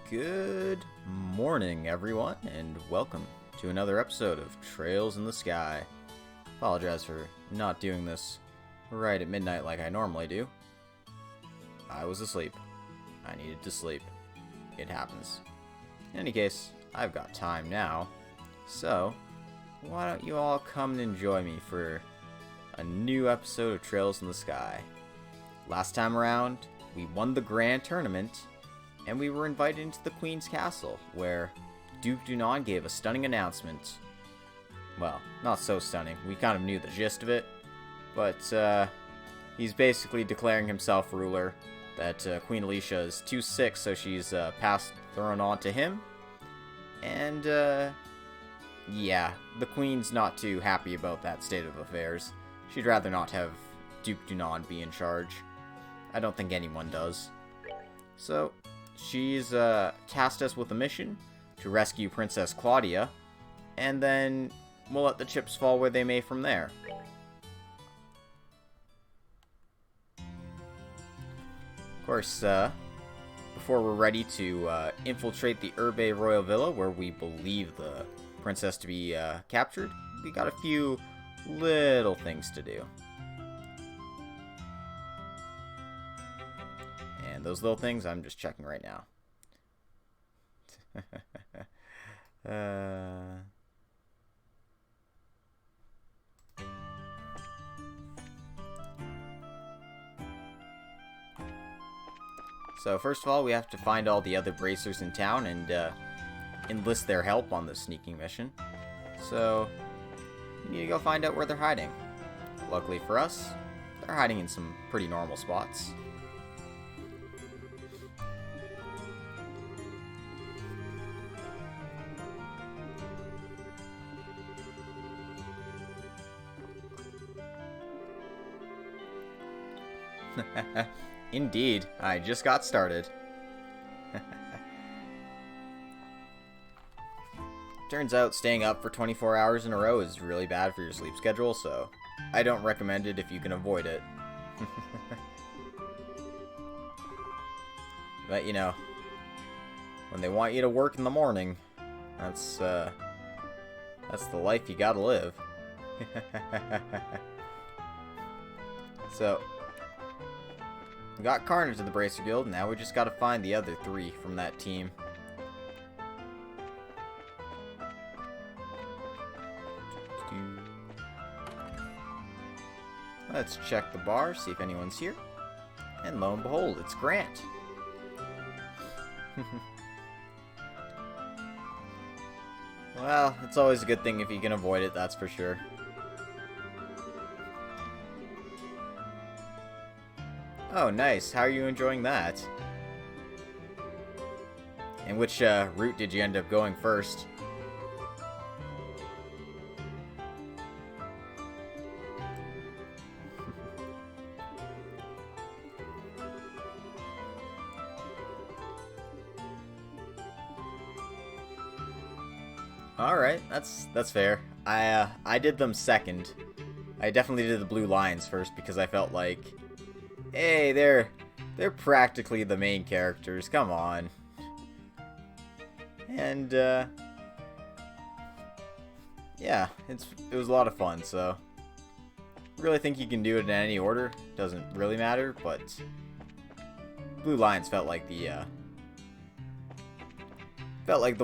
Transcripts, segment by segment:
Good morning, everyone, and welcome to another episode of Trails in the Sky. Apologize for not doing this right at midnight like I normally do. I was asleep. I needed to sleep. It happens. In any case, I've got time now, so why don't you all come and enjoy me for a new episode of Trails in the Sky. Last time around, we won the grand tournament, and we were invited into the Queen's Castle, where Duke Dunan gave a stunning announcement. Well, not so stunning. We kind of knew the gist of it, but he's basically declaring himself ruler, that Queen Alicia is too sick, so she's passed the throne on to him. And, yeah, the Queen's not too happy about that state of affairs. She'd rather not have Duke Dunan be in charge. I don't think anyone does. So, she's tasked us with a mission to rescue Princess Claudia, and then we'll let the chips fall where they may from there. Of course, before we're ready to infiltrate the Urbe Royal Villa, where we believe the princess to be captured, we got a few little things to do. And those little things, I'm just checking right now. So first of all, we have to find all the other bracers in town and enlist their help on this sneaking mission. So we need to go find out where they're hiding. Luckily for us, they're hiding in some pretty normal spots. Indeed, I just got started. Turns out staying up for 24 hours in a row is really bad for your sleep schedule, so I don't recommend it if you can avoid it. But you know, when they want you to work in the morning, that's the life you gotta live. So, we got Carnage to the Bracer Guild, now we just gotta find the other three from that team. Let's check the bar, see if anyone's here. And lo and behold, it's Grant. Well, it's always a good thing if you can avoid it, that's for sure. Oh, nice. How are you enjoying that? And which route did you end up going first? Alright, that's fair. I did them second. I definitely did the blue lions first because I felt like, hey, they're practically the main characters, come on. And, yeah, it was a lot of fun, so I really think you can do it in any order. Doesn't really matter, but Blue Lions felt like the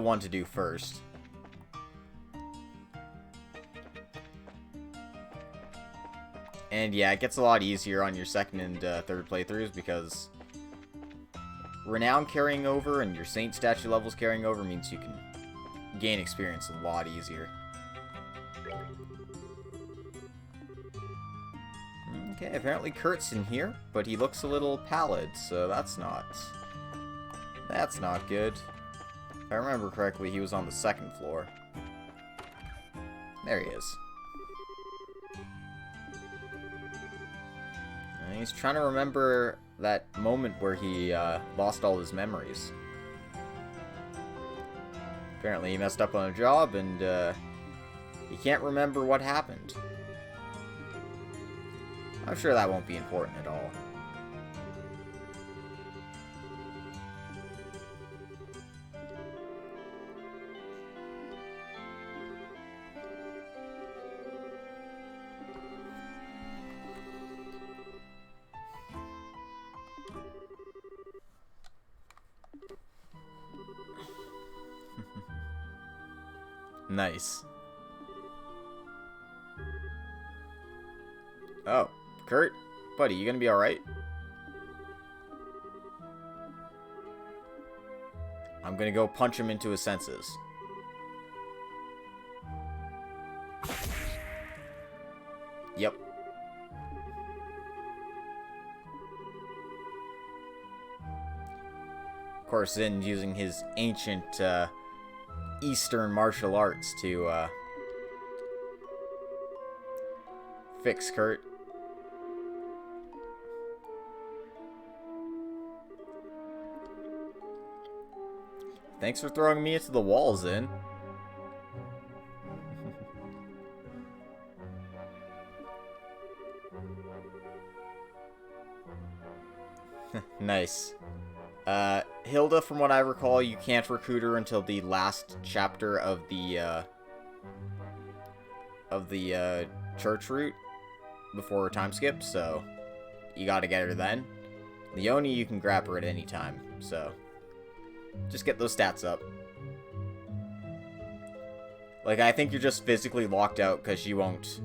one to do first. And yeah, it gets a lot easier on your second and third playthroughs because Renown carrying over and your Saint statue levels carrying over means you can gain experience a lot easier. Okay, apparently Kurt's in here, but he looks a little pallid, so that's not good. If I remember correctly, he was on the second floor. There he is. He's trying to remember that moment where he lost all his memories. Apparently he messed up on a job and he can't remember what happened. I'm sure that won't be important at all. Nice. Oh, Kurt? Buddy, you gonna be alright? I'm gonna go punch him into his senses. Yep. Of course, Zin using his ancient Eastern martial arts to fix Kurt. Thanks for throwing me into the wall, Zin. Nice. Hilda, from what I recall, you can't recruit her until the last chapter of the church route before her time skip, so you gotta get her then. Leonie, you can grab her at any time, so just get those stats up. Like, I think you're just physically locked out because she won't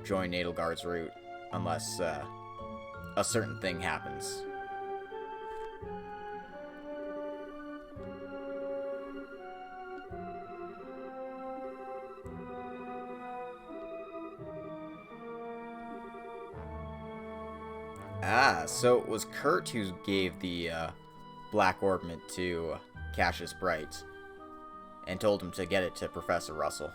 join Nadelgard's route unless a certain thing happens. Ah, so it was Kurt who gave the Black Orbment to Cassius Bright and told him to get it to Professor Russell.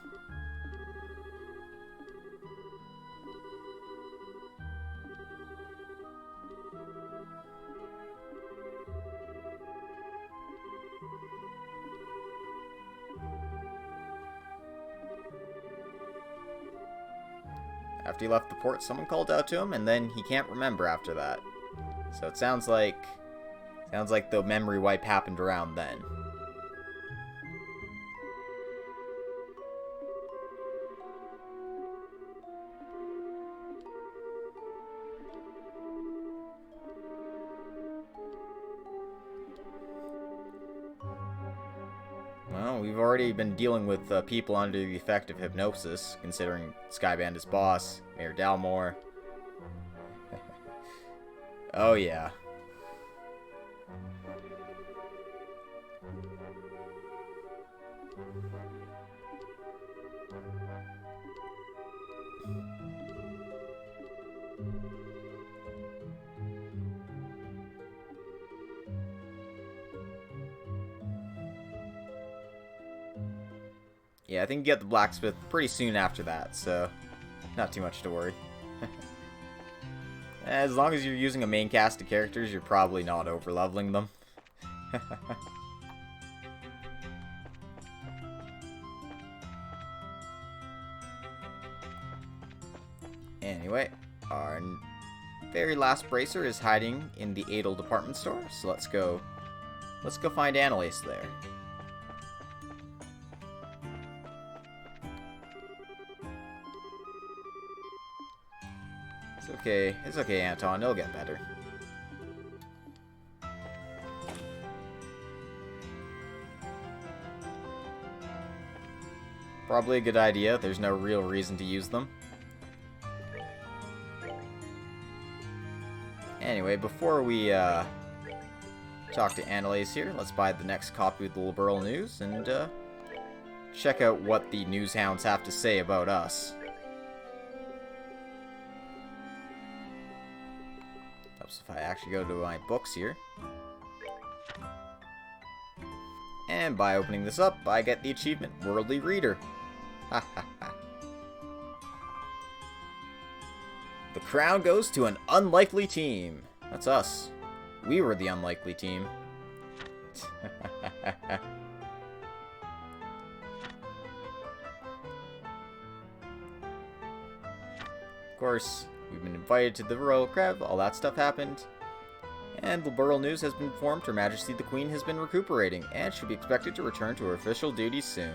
After he left the port, someone called out to him, and then he can't remember after that. So it sounds like the memory wipe happened around then. Well, we've already been dealing with people under the effect of hypnosis, considering Skyband is boss, Mayor Dalmore. Oh yeah. Yeah, I think you get the blacksmith pretty soon after that, so not too much to worry. As long as you're using a main cast of characters, you're probably not over-leveling them. Anyway, our very last bracer is hiding in the Adel department store, so let's go find Annalise there. It's okay, Anton. It'll get better. Probably a good idea. There's no real reason to use them. Anyway, before we talk to Annalise here, let's buy the next copy of the Liberal News and check out what the news hounds have to say about us. If I actually go to my books here. And by opening this up, I get the achievement, Worldly Reader. Ha ha ha. The crown goes to an unlikely team. That's us. We were the unlikely team. Of course, we've been invited to the Royal Crab, all that stuff happened. And the Liberal News has been informed Her Majesty the Queen has been recuperating, and should be expected to return to her official duties soon.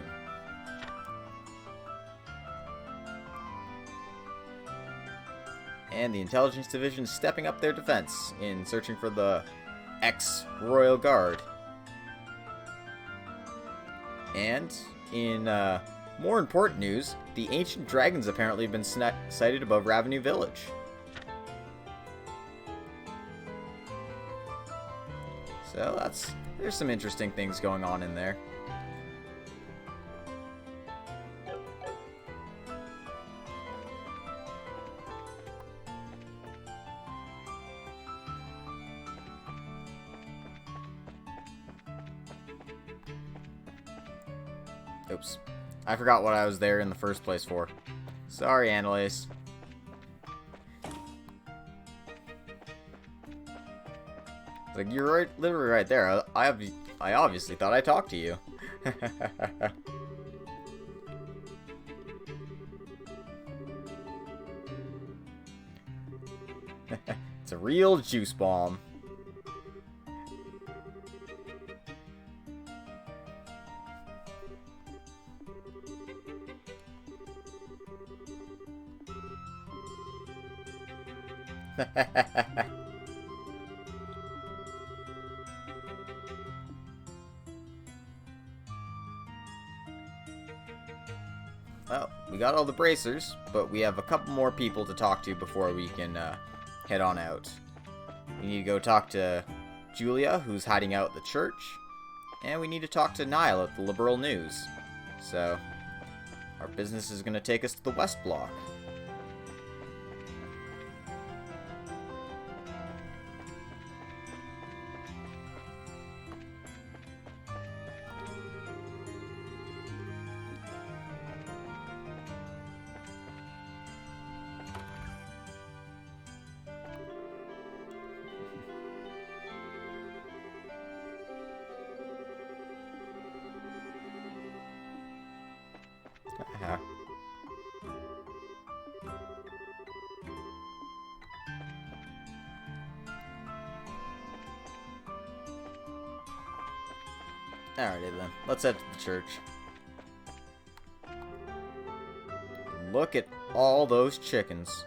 And the Intelligence Division is stepping up their defense in searching for the ex-Royal Guard. And in more important news, the ancient dragons apparently have been sighted above Ravenue Village. So there's some interesting things going on in there. Oops. I forgot what I was there in the first place for. Sorry, Annalise. Like, you're right, literally right there. I obviously thought I talked to you. It's a real juice bomb. Well, we got all the bracers, but we have a couple more people to talk to before we can head on out. We need to go talk to Julia, who's hiding out at the church, and we need to talk to Niall at the Liberal News. So, our business is going to take us to the West Block. Alrighty then, let's head to the church. Look at all those chickens.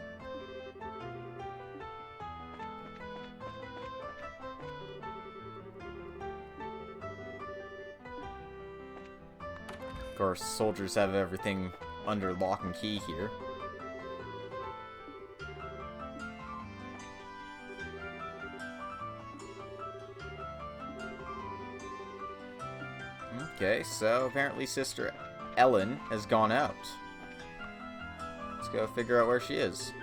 Of course, soldiers have everything under lock and key here. Okay, so apparently Sister Ellen has gone out. Let's go figure out where she is.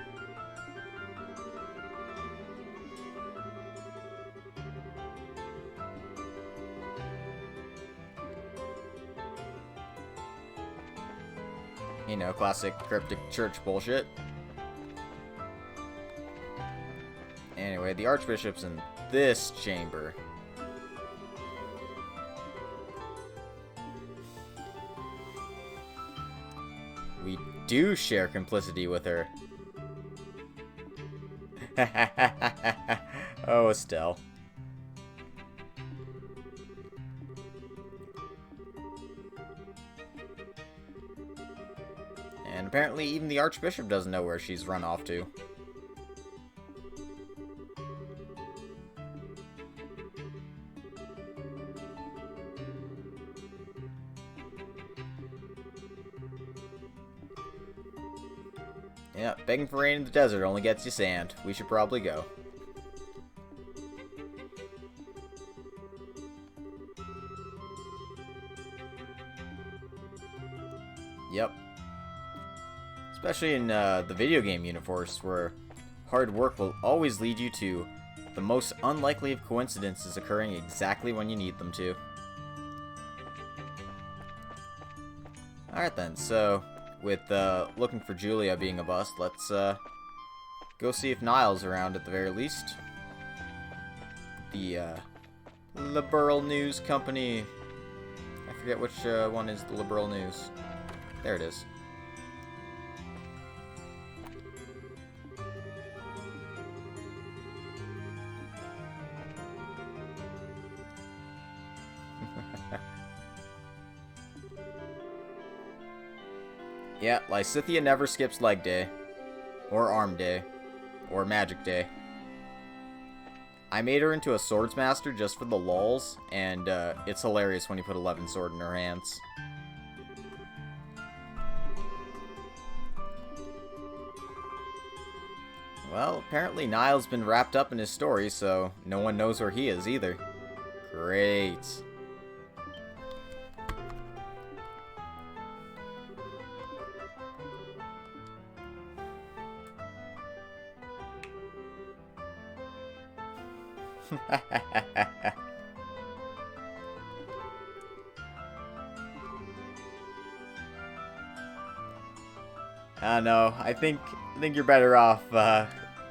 You know, classic cryptic church bullshit. Anyway, the Archbishop's in this chamber. We do share complicity with her. Oh, Estelle. And apparently even the Archbishop doesn't know where she's run off to. Yeah, begging for rain in the desert only gets you sand. We should probably go. Yep. Especially in the video game universe, where hard work will always lead you to the most unlikely of coincidences occurring exactly when you need them to. Alright then, so with looking for Julia being a bust, let's go see if Niall's around at the very least. The Liberal News Company. I forget which one is the Liberal News. There it is. Yeah, Lysithea never skips leg day. Or arm day. Or magic day. I made her into a swordsmaster just for the lulz, and it's hilarious when you put 11 sword in her hands. Well, apparently Niall's been wrapped up in his story, so no one knows where he is either. Great. I don't know. I think you're better off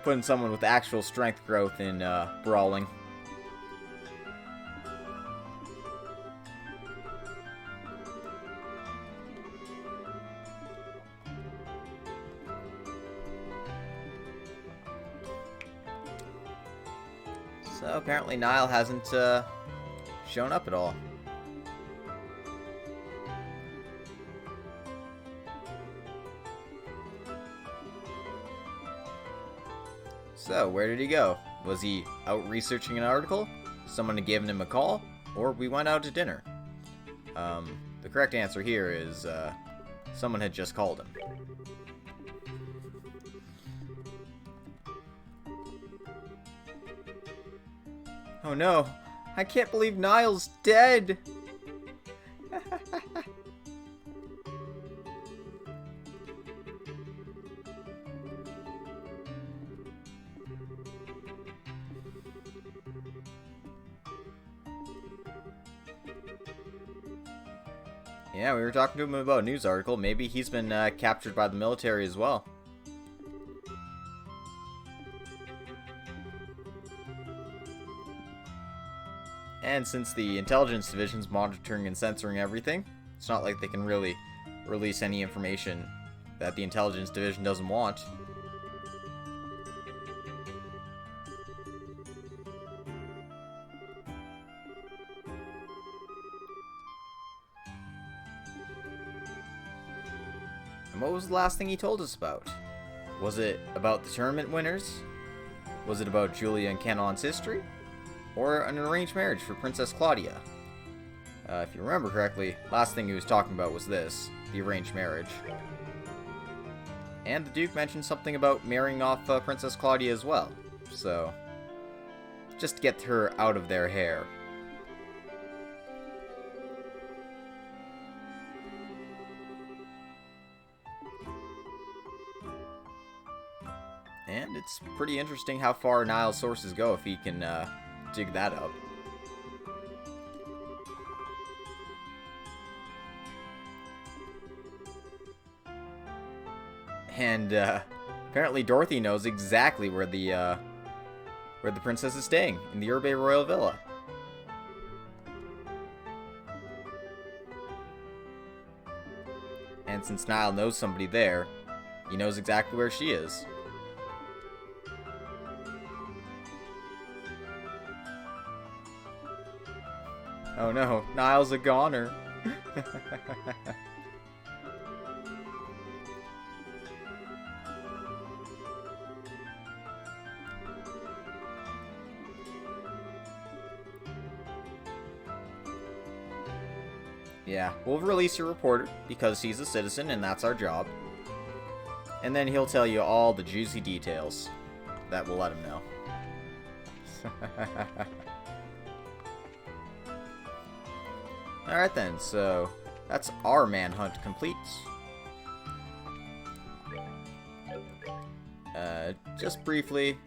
putting someone with actual strength growth in brawling. So apparently Niall hasn't shown up at all. So, where did he go? Was he out researching an article? Someone had given him a call? Or we went out to dinner? The correct answer here is, someone had just called him. Oh no! I can't believe Niall's dead! Yeah, we were talking to him about a news article. Maybe he's been captured by the military as well. And since the intelligence division's monitoring and censoring everything, it's not like they can really release any information that the intelligence division doesn't want. And what was the last thing he told us about? Was it about the tournament winners? Was it about Julia and Canon's history? Or an arranged marriage for Princess Claudia? If you remember correctly, last thing he was talking about was this, the arranged marriage. And the Duke mentioned something about marrying off Princess Claudia as well. So, just to get her out of their hair. And it's pretty interesting how far Niall's sources go if he can dig that up. And apparently Dorothy knows exactly where the princess is staying, in the Urbe Royal Villa. And since Niall knows somebody there, he knows exactly where she is. Oh no, Niall's a goner. Yeah, we'll release your reporter because he's a citizen and that's our job. And then he'll tell you all the juicy details that will let him know. Alright then, so that's our manhunt complete. Just briefly,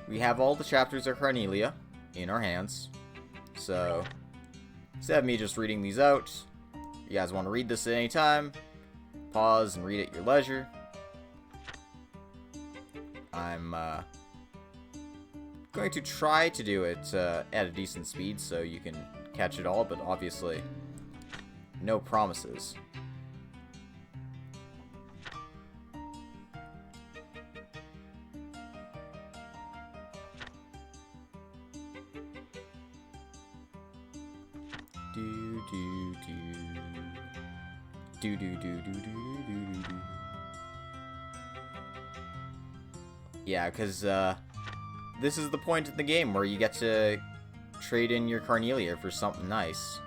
we have all the chapters of Cornelia in our hands. So, instead of me just reading these out, if you guys want to read this at any time, pause and read at your leisure. I'm going to try to do it at a decent speed so you can catch it all, but obviously no promises. Do do do do do do do do do do. Yeah, because this is the point of the game where you get to trade in your Carnelia for something nice.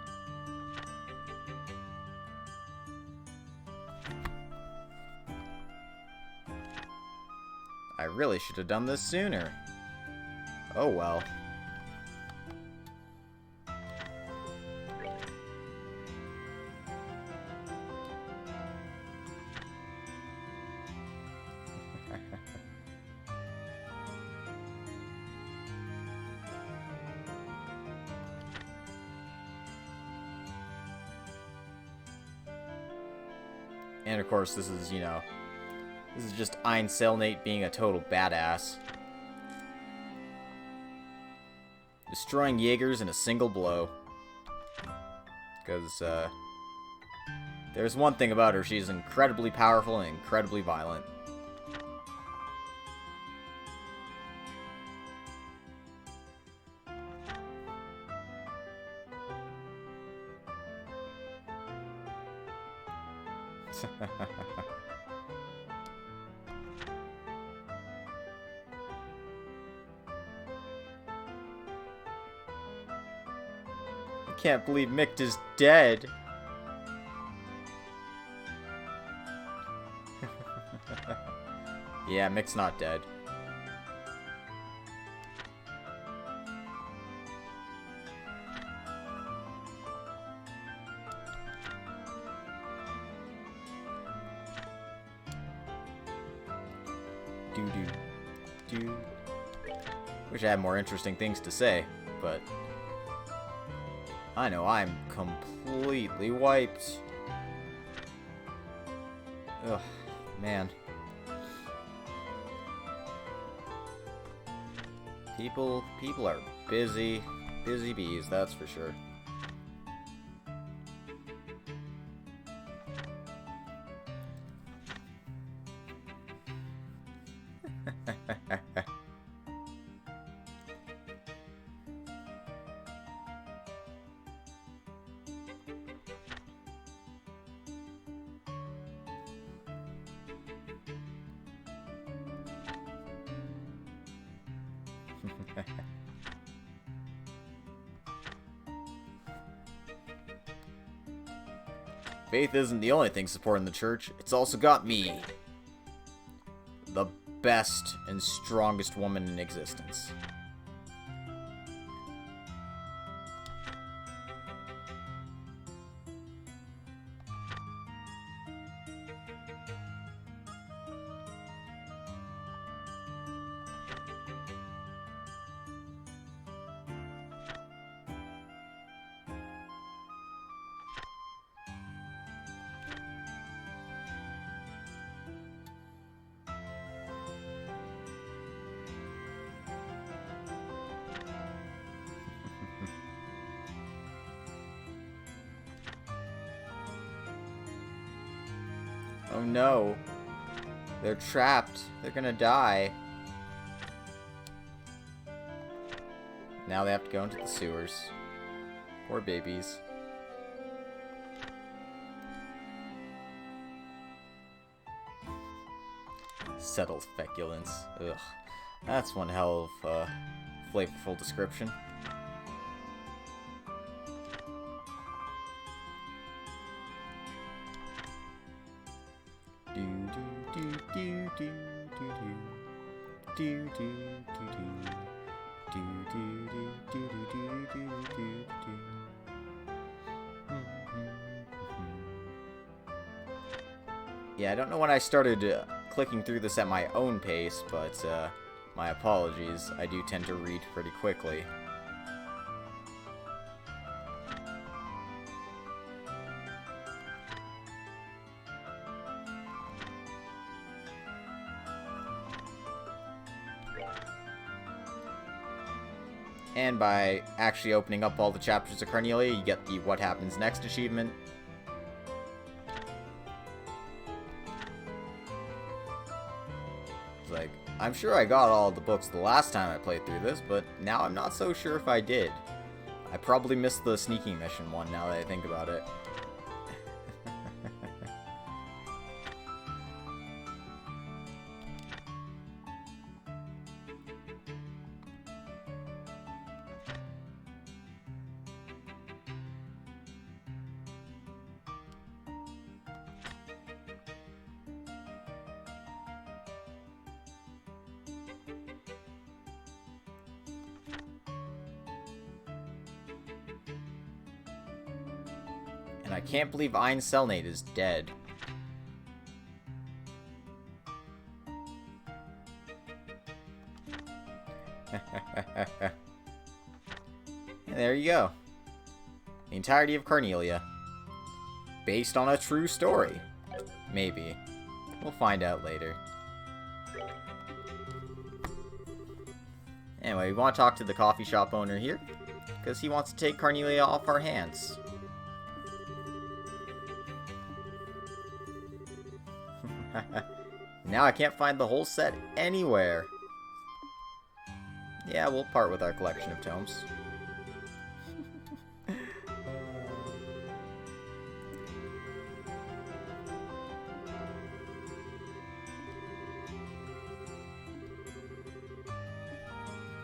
I really should have done this sooner. Oh well. And of course, this is, you know, this is just Einselnate being a total badass. Destroying Jaegers in a single blow. Because, there's one thing about her, she's incredibly powerful and incredibly violent. I can't believe Mick is dead. Yeah, Mick's not dead. Wish I had more interesting things to say, but I know I'm completely wiped. Ugh, man. People are busy bees, that's for sure. Faith isn't the only thing supporting the church. It's also got me. The best and strongest woman in existence. Oh no. They're trapped. They're gonna die. Now they have to go into the sewers. Poor babies. Settled feculence. Ugh. That's one hell of flavorful description. Yeah, I don't know when I started clicking through this at my own pace, but my apologies. I do tend to read pretty quickly. And by actually opening up all the chapters of Carnelia, you get the What Happens Next achievement. It's like, I'm sure I got all the books the last time I played through this, but now I'm not so sure if I did. I probably missed the sneaking mission one now that I think about it. And I can't believe Einselnate is dead. And there you go. The entirety of Carnelia. Based on a true story. Maybe. We'll find out later. Anyway, we want to talk to the coffee shop owner here, because he wants to take Carnelia off our hands. Now I can't find the whole set anywhere. Yeah, we'll part with our collection of tomes.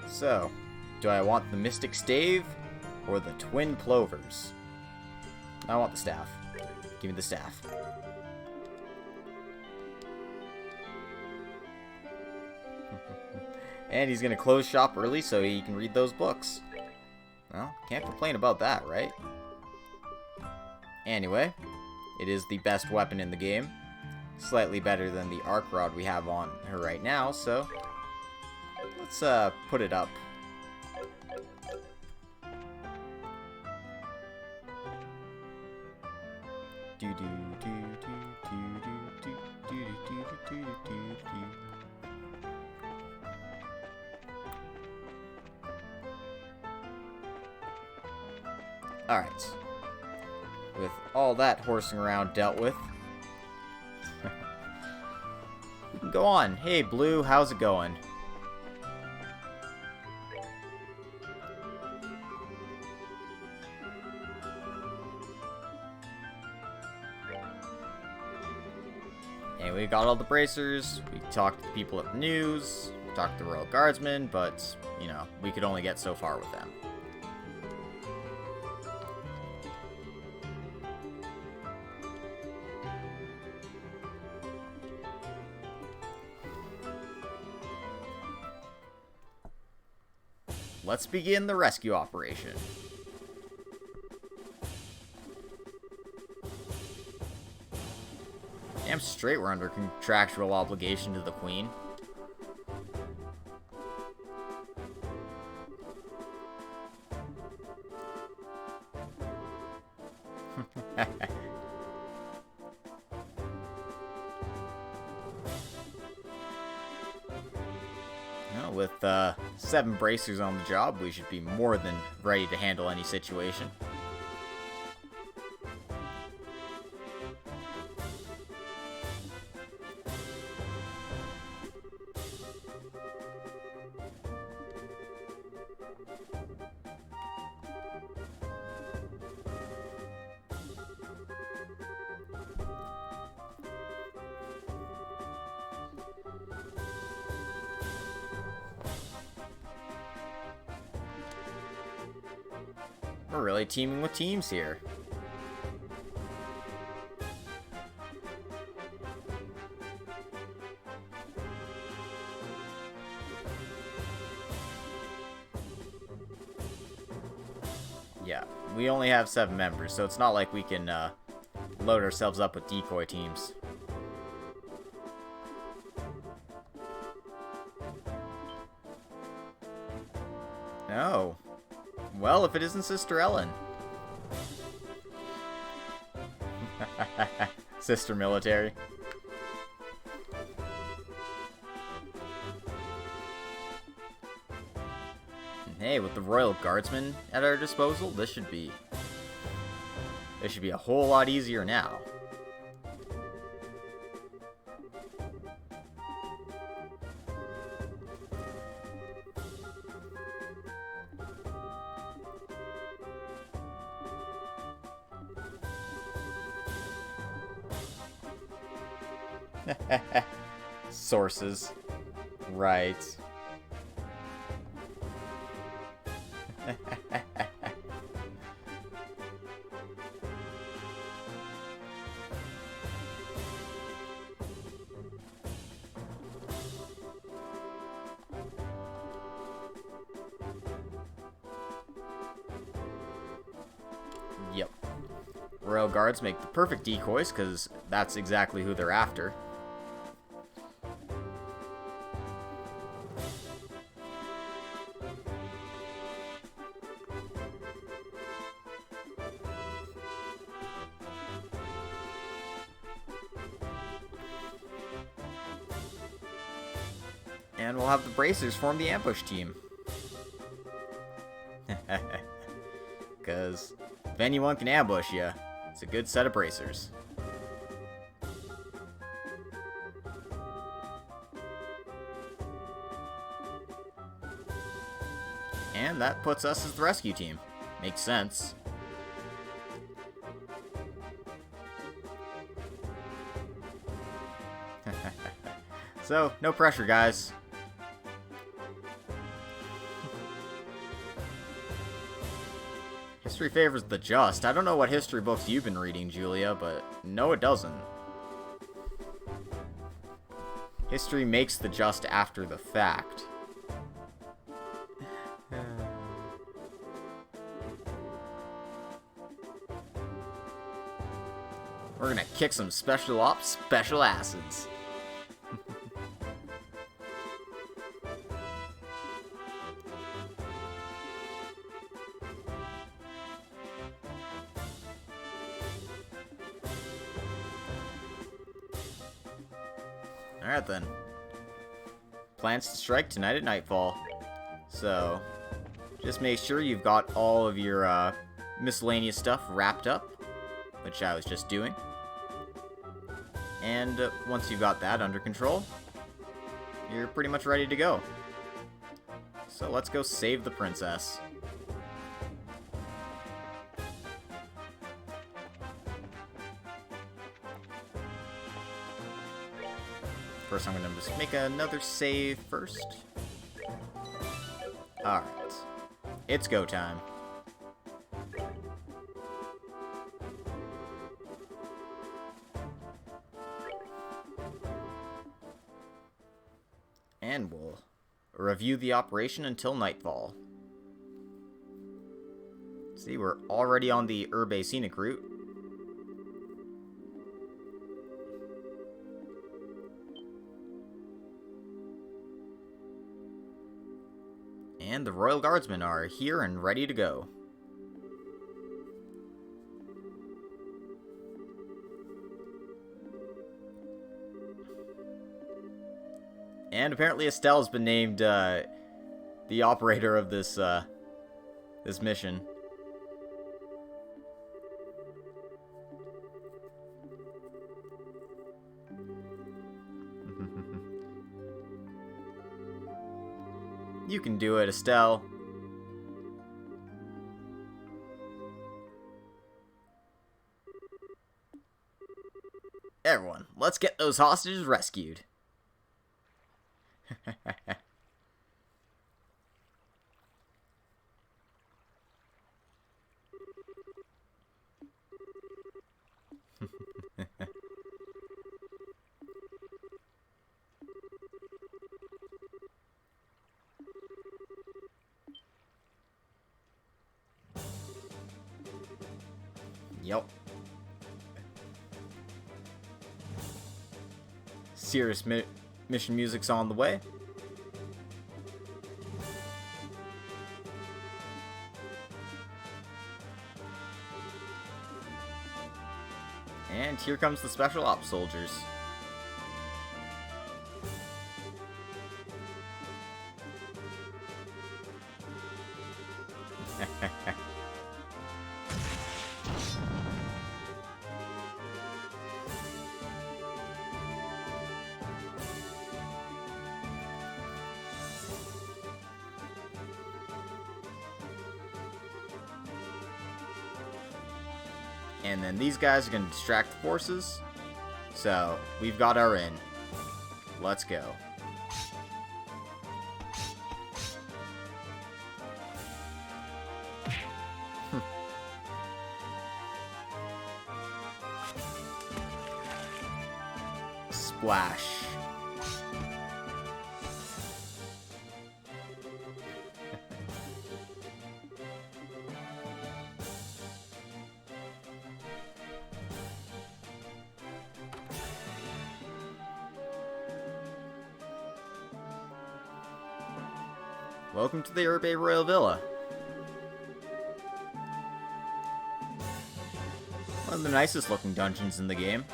So, do I want the Mystic Stave or the Twin Plovers? I want the staff. Give me the staff. And he's gonna close shop early so he can read those books. Well, can't complain about that, right? Anyway, it is the best weapon in the game. Slightly better than the arc rod we have on her right now, so let's put it up. Alright. With all that horsing around dealt with, we can go on. Hey, Blue, how's it going? And we got all the bracers, we talked to the people at the news, talked to the Royal Guardsmen, but, you know, we could only get so far with them. Let's begin the rescue operation. Damn straight we're under contractual obligation to the Queen. Well, with 7 bracers on the job, we should be more than ready to handle any situation. We're really teaming with teams here. Yeah, we only have 7 members, so it's not like we can load ourselves up with decoy teams. No. Well, if it isn't Sister Ellen. Sister Military. And hey, with the Royal Guardsmen at our disposal, this should be a whole lot easier now. Sources. Right. Yep. Royal Guards make the perfect decoys, because that's exactly who they're after. And we'll have the bracers form the ambush team. Because if anyone can ambush you, it's a good set of bracers. And that puts us as the rescue team. Makes sense. So, no pressure, guys. History favors the just. I don't know what history books you've been reading, Julia, but no, it doesn't. History makes the just after the fact. We're gonna kick some special ops, special acids. Alright then. Plans to strike tonight at nightfall. So, just make sure you've got all of your miscellaneous stuff wrapped up, which I was just doing. And once you've got that under control, you're pretty much ready to go. So let's go save the princess. First, I'm going to just make another save first. Alright. It's go time. And we'll review the operation until nightfall. See, we're already on the Urbe Scenic route. And the Royal Guardsmen are here and ready to go. And apparently Estelle's been named the operator of this this mission. You can do it, Estelle. Everyone, let's get those hostages rescued. Yep. Serious mission music's on the way. And here comes the special ops soldiers. And then these guys are going to distract the forces. So, we've got our in. Let's go. Splash. Welcome to the Urbe Royal Villa. One of the nicest looking dungeons in the game.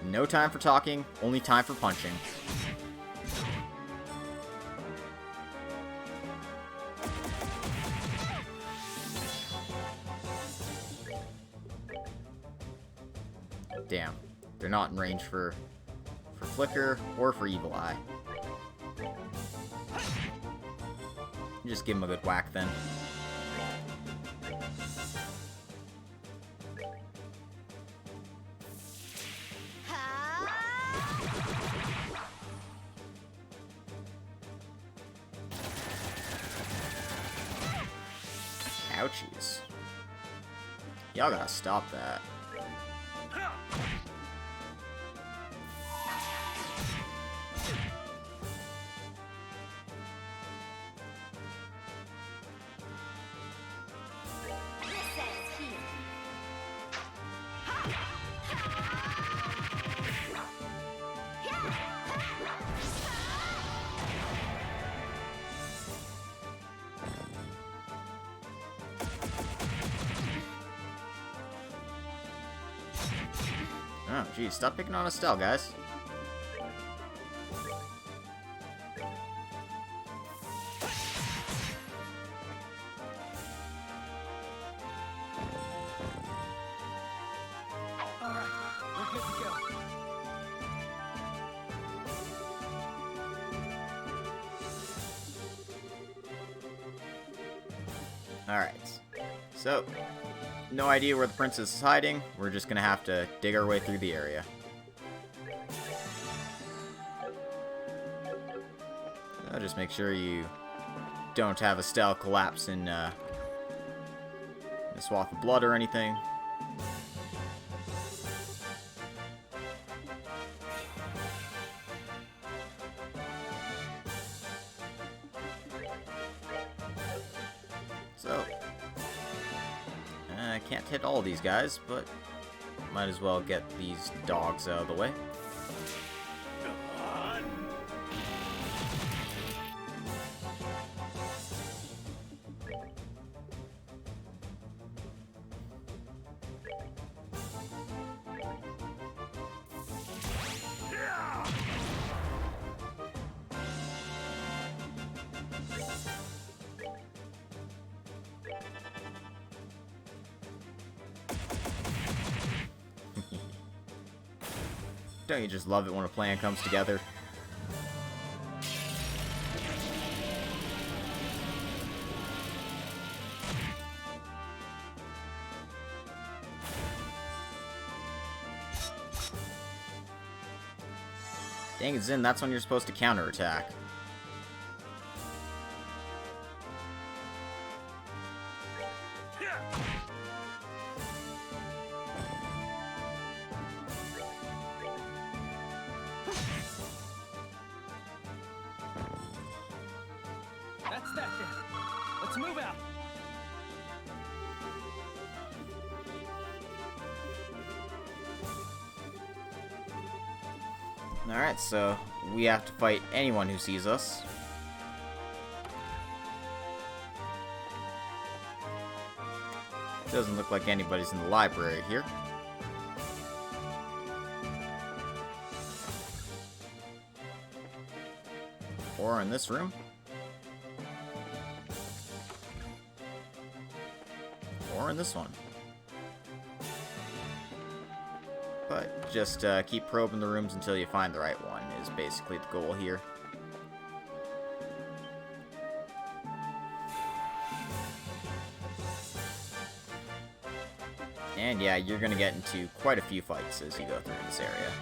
No time for talking, only time for punching. Damn, they're not in range for Flicker or for Evil Eye. Just give him a good whack then. Ouchies. Y'all gotta stop that. Oh, geez, stop picking on Estelle, guys. Alright, we're good to go. Alright, so, no idea where the princess is hiding. We're just gonna have to dig our way through the area. Just make sure you don't have Estelle collapse in a swath of blood or anything. So, I can't hit all these guys, but might as well get these dogs out of the way. Don't you just love it when a plan comes together? Dang it, Zin, that's when you're supposed to counterattack. That's that then. Let's move out. Alright, so we have to fight anyone who sees us. Doesn't look like anybody's in the library here. Or in this room. Or in this one. But just keep probing the rooms until you find the right one is basically the goal here. And yeah, you're gonna get into quite a few fights as you go through this area.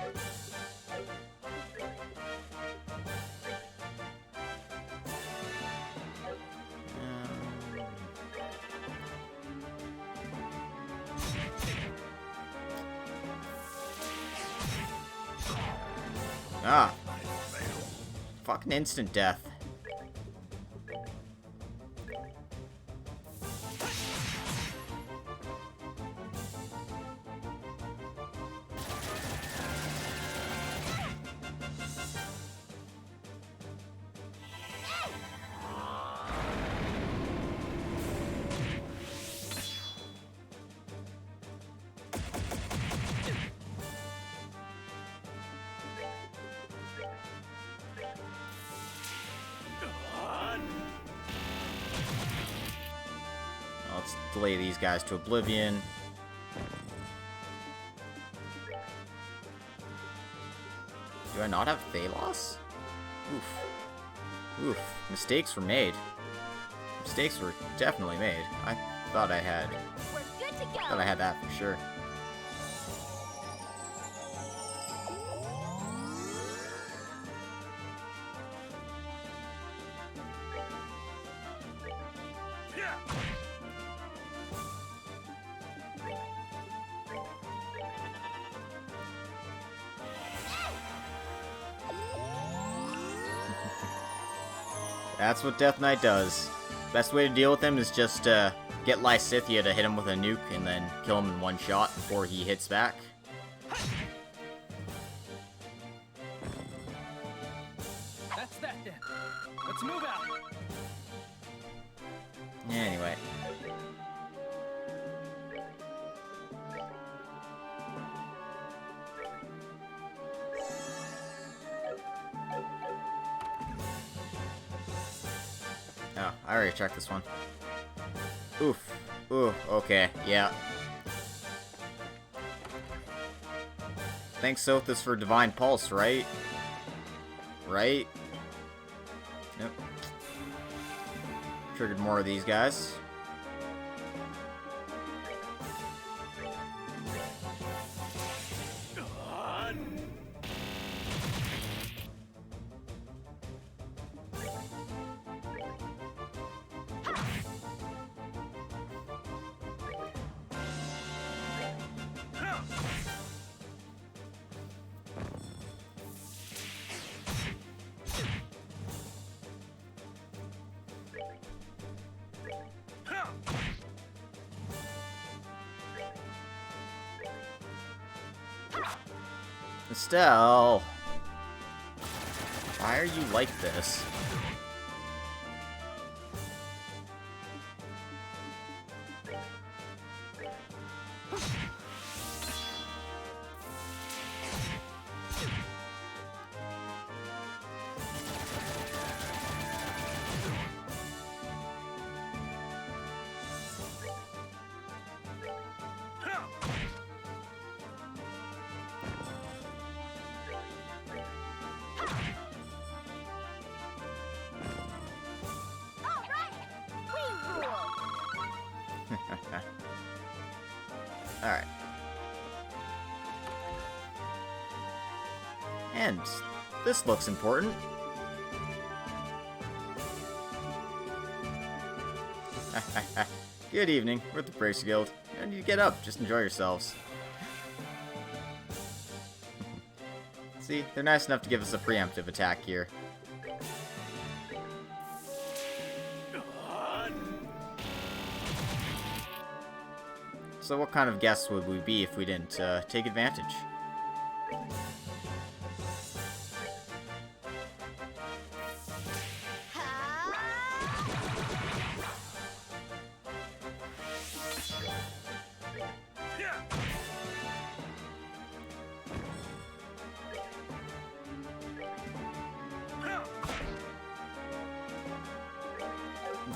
Ah. Fucking instant death. delay these guys to oblivion. Do I not have Thalos? Oof. Oof. Mistakes were made. Mistakes were definitely made. I thought I had... We're good to go. thought I had that for sure. That's what Death Knight does. Best way to deal with him is just get Lysithea to hit him with a nuke and then kill him in one shot before he hits back. That's that then. Let's move out. Anyway. Oh, I already checked this one. Oof. Ooh, okay, yeah. Thanks, Sothis, for Divine Pulse, right? Right? Nope. Triggered more of these guys. Estelle! Why are you like this? Alright. And this looks important. Good evening. We're at the Bracer Guild. And you get up, just enjoy yourselves. See, they're nice enough to give us a preemptive attack here. So what kind of guests would we be if we didn't take advantage?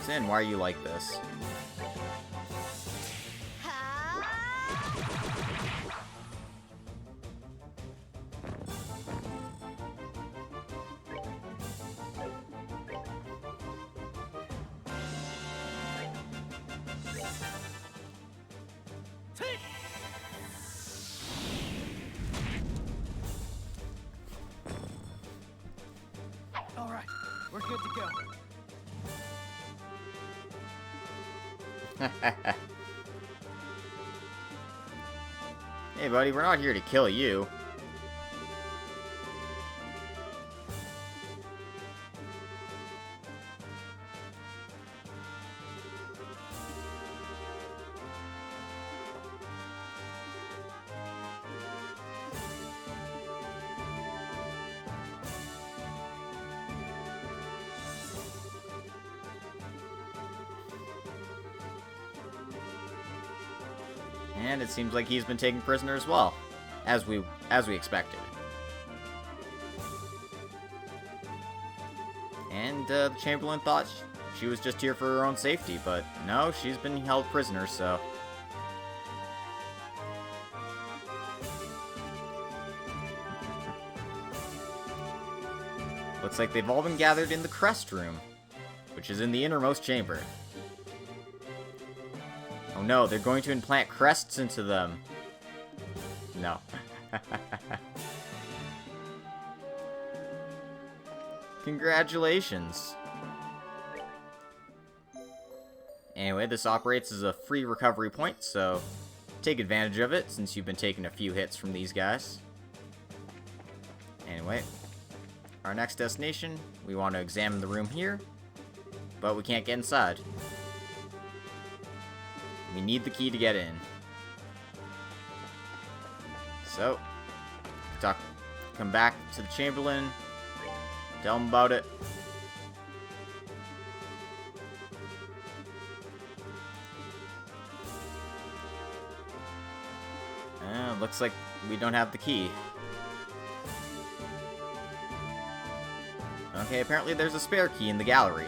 Sin, why are you like this? Alright, we're good to go. Hey buddy, we're not here to kill you. And it seems like he's been taken prisoner as well, as we expected. And the Chamberlain thought she was just here for her own safety, but no, she's been held prisoner, so... Looks like they've all been gathered in the crest room, which is in the innermost chamber. Oh no, they're going to implant crests into them. No. Congratulations. Anyway, this operates as a free recovery point, so take advantage of it since you've been taking a few hits from these guys. Anyway, our next destination, we want to examine the room here, but we can't get inside. We need the key to get in. So, come back to the Chamberlain, tell him about it. Looks like we don't have the key. Okay, apparently there's a spare key in the gallery.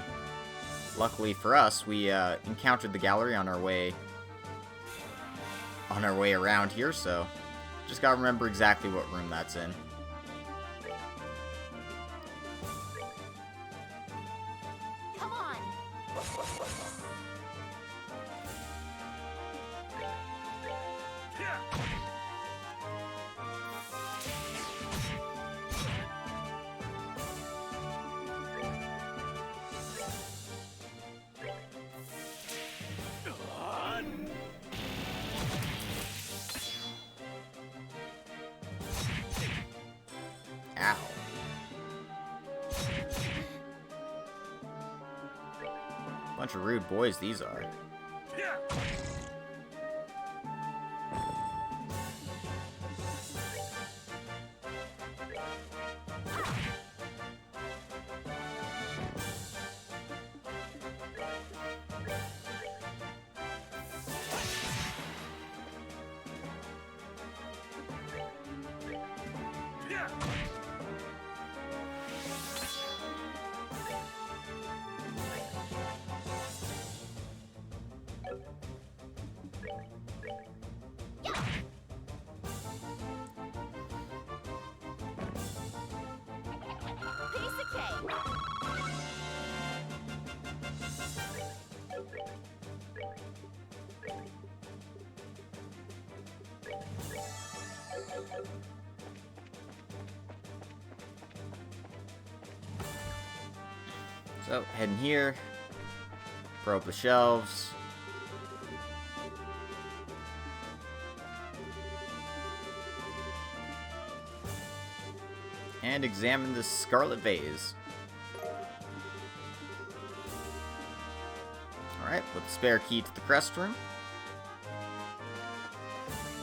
Luckily for us, we encountered the gallery on our way around here, so just gotta remember exactly what room that's in. Come on. Ow. Bunch of rude boys these are. Piece of cake. So, heading here, probe the shelves. And examine the scarlet vase. Alright, with the spare key to the crest room,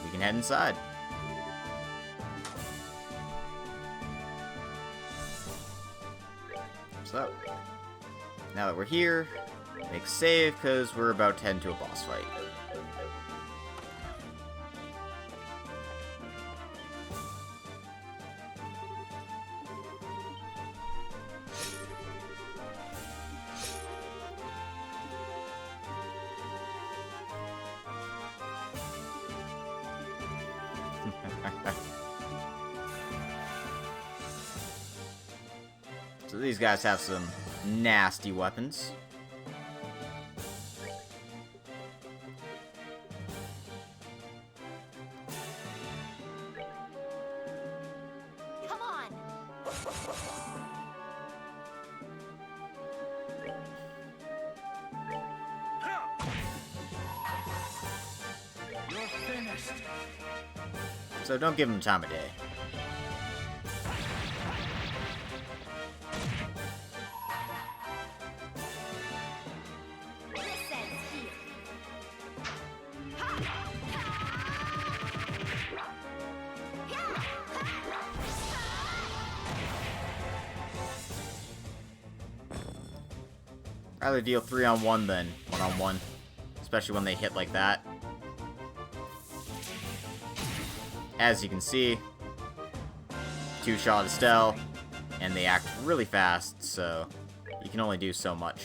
we can head inside. So, now that we're here, make a save because we're about to head into a boss fight. So these guys have some nasty weapons. Come on. You're finished. So don't give them time of day. This ends here. Rather deal 3-on-1 than 1-on-1, especially when they hit like that. As you can see, 2-shot Estelle, and they act really fast, so you can only do so much.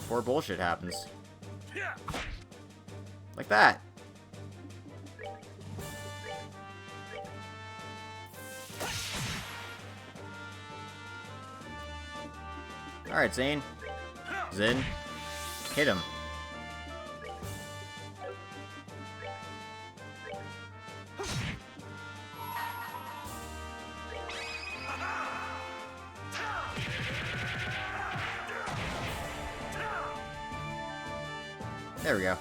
before bullshit happens. Like that. Alright, Zane. Zen. Hit him. There we go.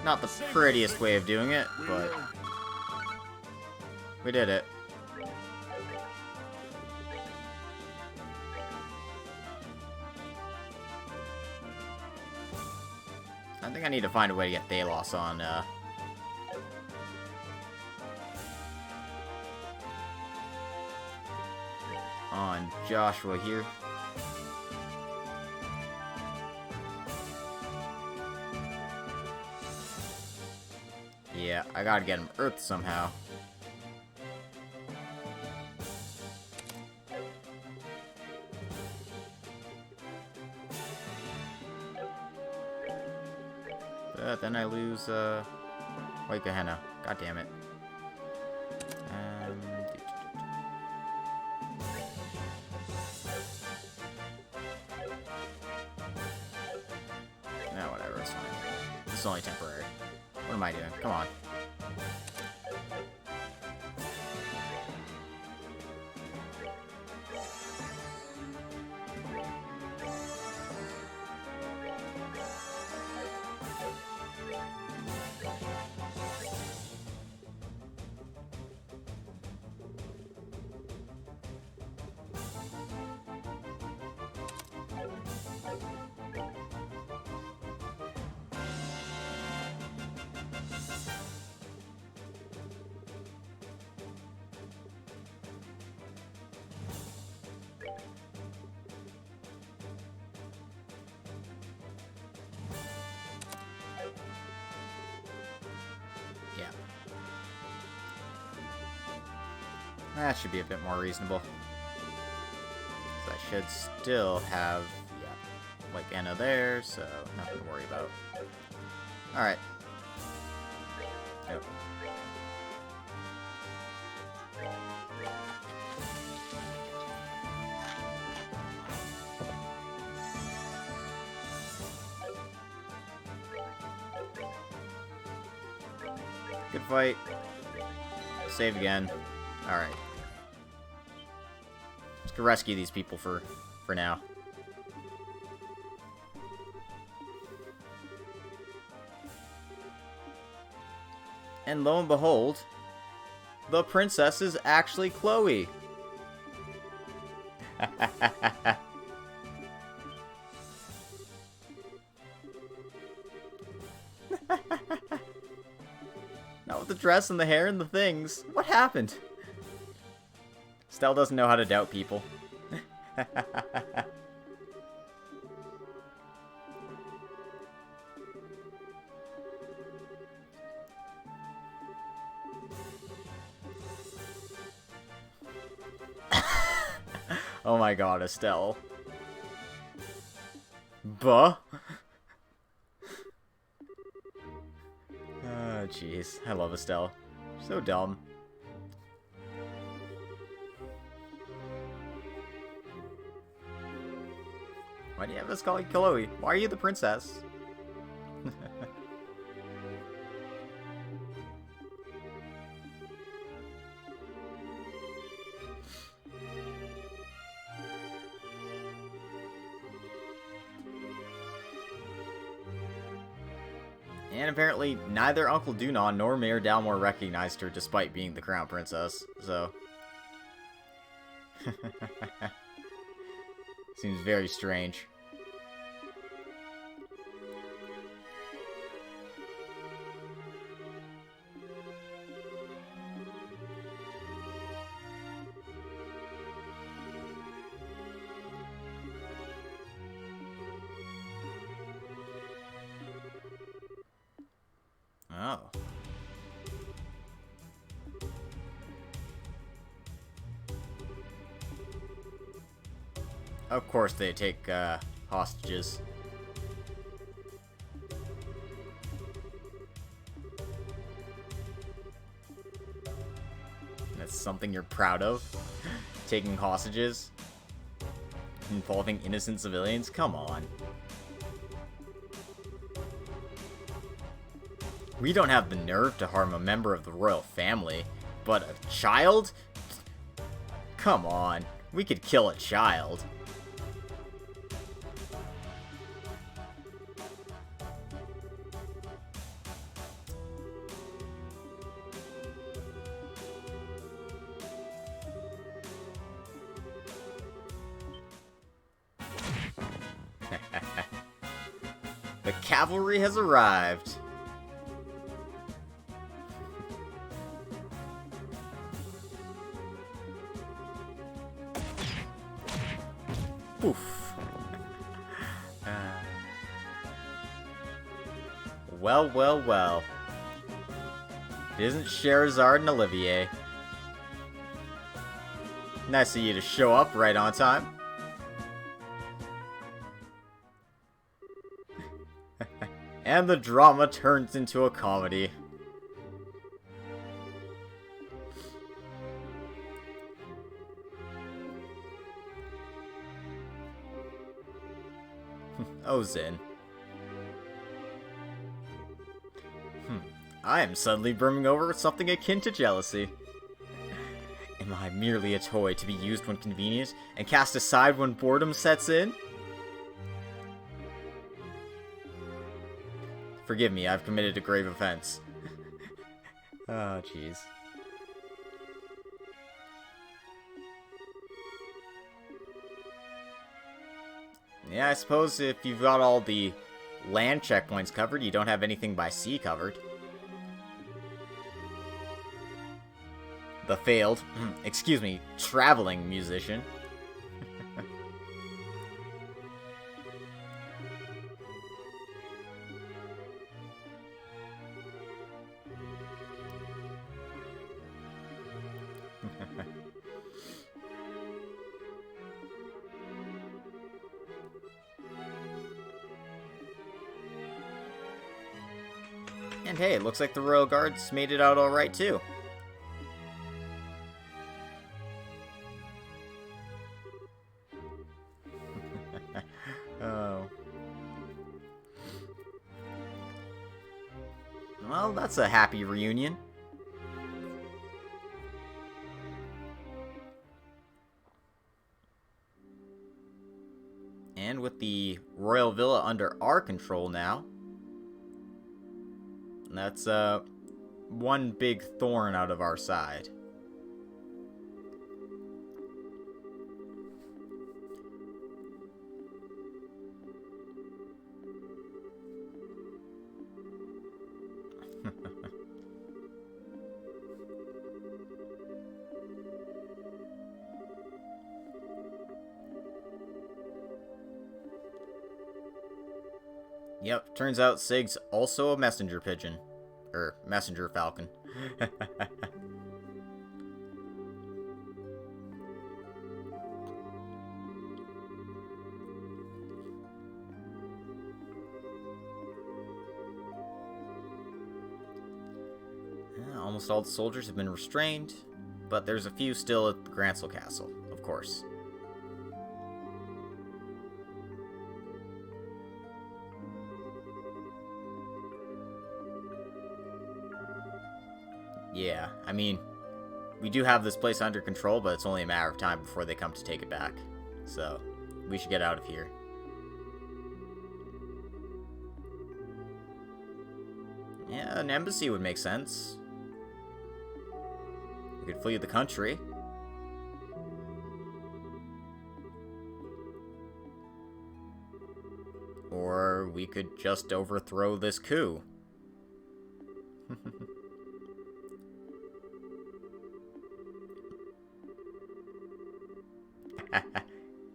Not the prettiest way of doing it, but we did it. I think I need to find a way to get Thalos on Joshua here. Yeah, I gotta get him Earth somehow. But then I lose, White Gehenna. God damn it. No, whatever, it's fine. It's only temporary. What am I doing? Come on. Yeah. That should be a bit more reasonable. So I should still have, yeah, like Anna there, so nothing to worry about. Alright. Yep. Good fight. Save again. Alright. Let's go rescue these people for now. And lo and behold, the princess is actually Chloe. Not with the dress and the hair and the things. What happened? Stell doesn't know how to doubt people. Oh my god, Estelle. Buh. Oh, jeez. I love Estelle. So dumb. Why do you have us call you Chloe? Why are you the princess? And apparently, neither Uncle Dunon nor Mayor Dalmore recognized her despite being the crown princess, so... Seems very strange. Oh. Of course they take hostages. That's something you're proud of? Taking hostages? Involving innocent civilians? Come on. We don't have the nerve to harm a member of the royal family, but a child? Come on. We could kill a child. The cavalry has arrived. Poof. Well, well, well. It isn't Sherazard and Olivier. Nice of you to show up right on time. And the drama turns into a comedy. Oh, Zin. I am suddenly brimming over with something akin to jealousy. Am I merely a toy to be used when convenient and cast aside when boredom sets in? Forgive me, I've committed a grave offense. Oh, jeez. Yeah, I suppose if you've got all the land checkpoints covered, you don't have anything by sea covered. The failed, excuse me, traveling musician. And hey, it looks like the Royal Guards made it out alright too. Oh. Well, that's a happy reunion. And with the Royal Villa under our control now, that's one big thorn out of our side. Yep, turns out Sig's also a messenger pigeon. Or, messenger falcon. Almost all the soldiers have been restrained, but there's a few still at the Grancel Castle, of course. Yeah, I mean, we do have this place under control, but it's only a matter of time before they come to take it back. So, we should get out of here. Yeah, an embassy would make sense. We could flee the country. Or we could just overthrow this coup.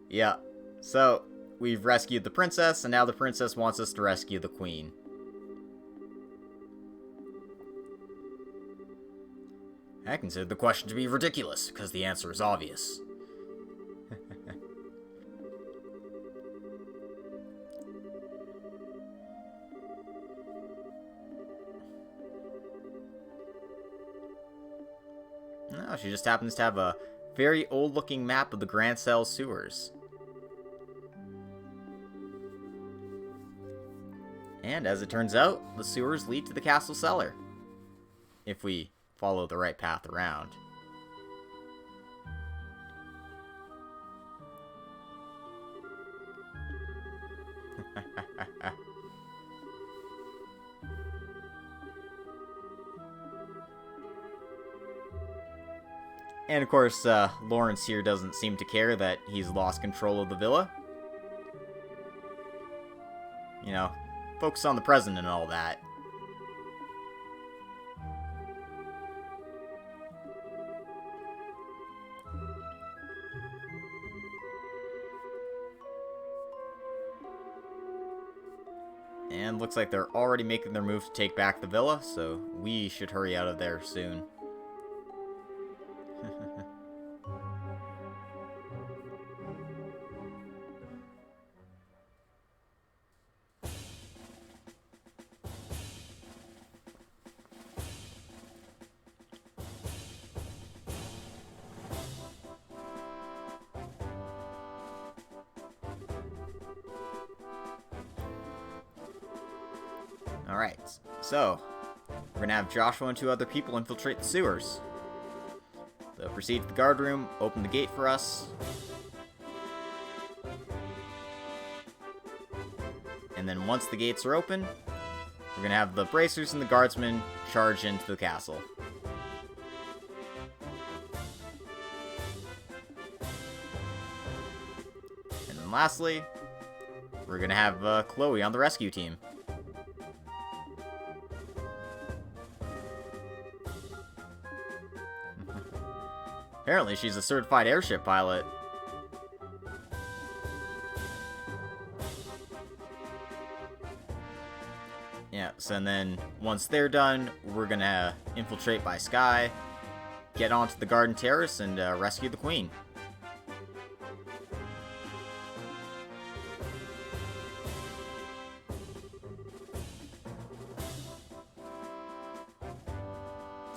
Yeah, so we've rescued the princess, and now the princess wants us to rescue the queen. I consider the question to be ridiculous, because the answer is obvious. Oh, she just happens to have a very old-looking map of the Grand Cell sewers. And as it turns out, the sewers lead to the castle cellar. If we follow the right path around. And of course, Lawrence here doesn't seem to care that he's lost control of the villa. You know, focus on the present and all that. And looks like they're already making their move to take back the villa, so we should hurry out of there soon. Alright, so we're gonna have Joshua and 2 other people infiltrate the sewers. They'll proceed to the guard room, open the gate for us. And then once the gates are open, we're gonna have the bracers and the guardsmen charge into the castle. And then lastly, we're gonna have Chloe on the rescue team. Apparently, she's a certified airship pilot. Yeah, so and then once they're done, we're gonna infiltrate by sky, get onto the garden terrace, and rescue the queen.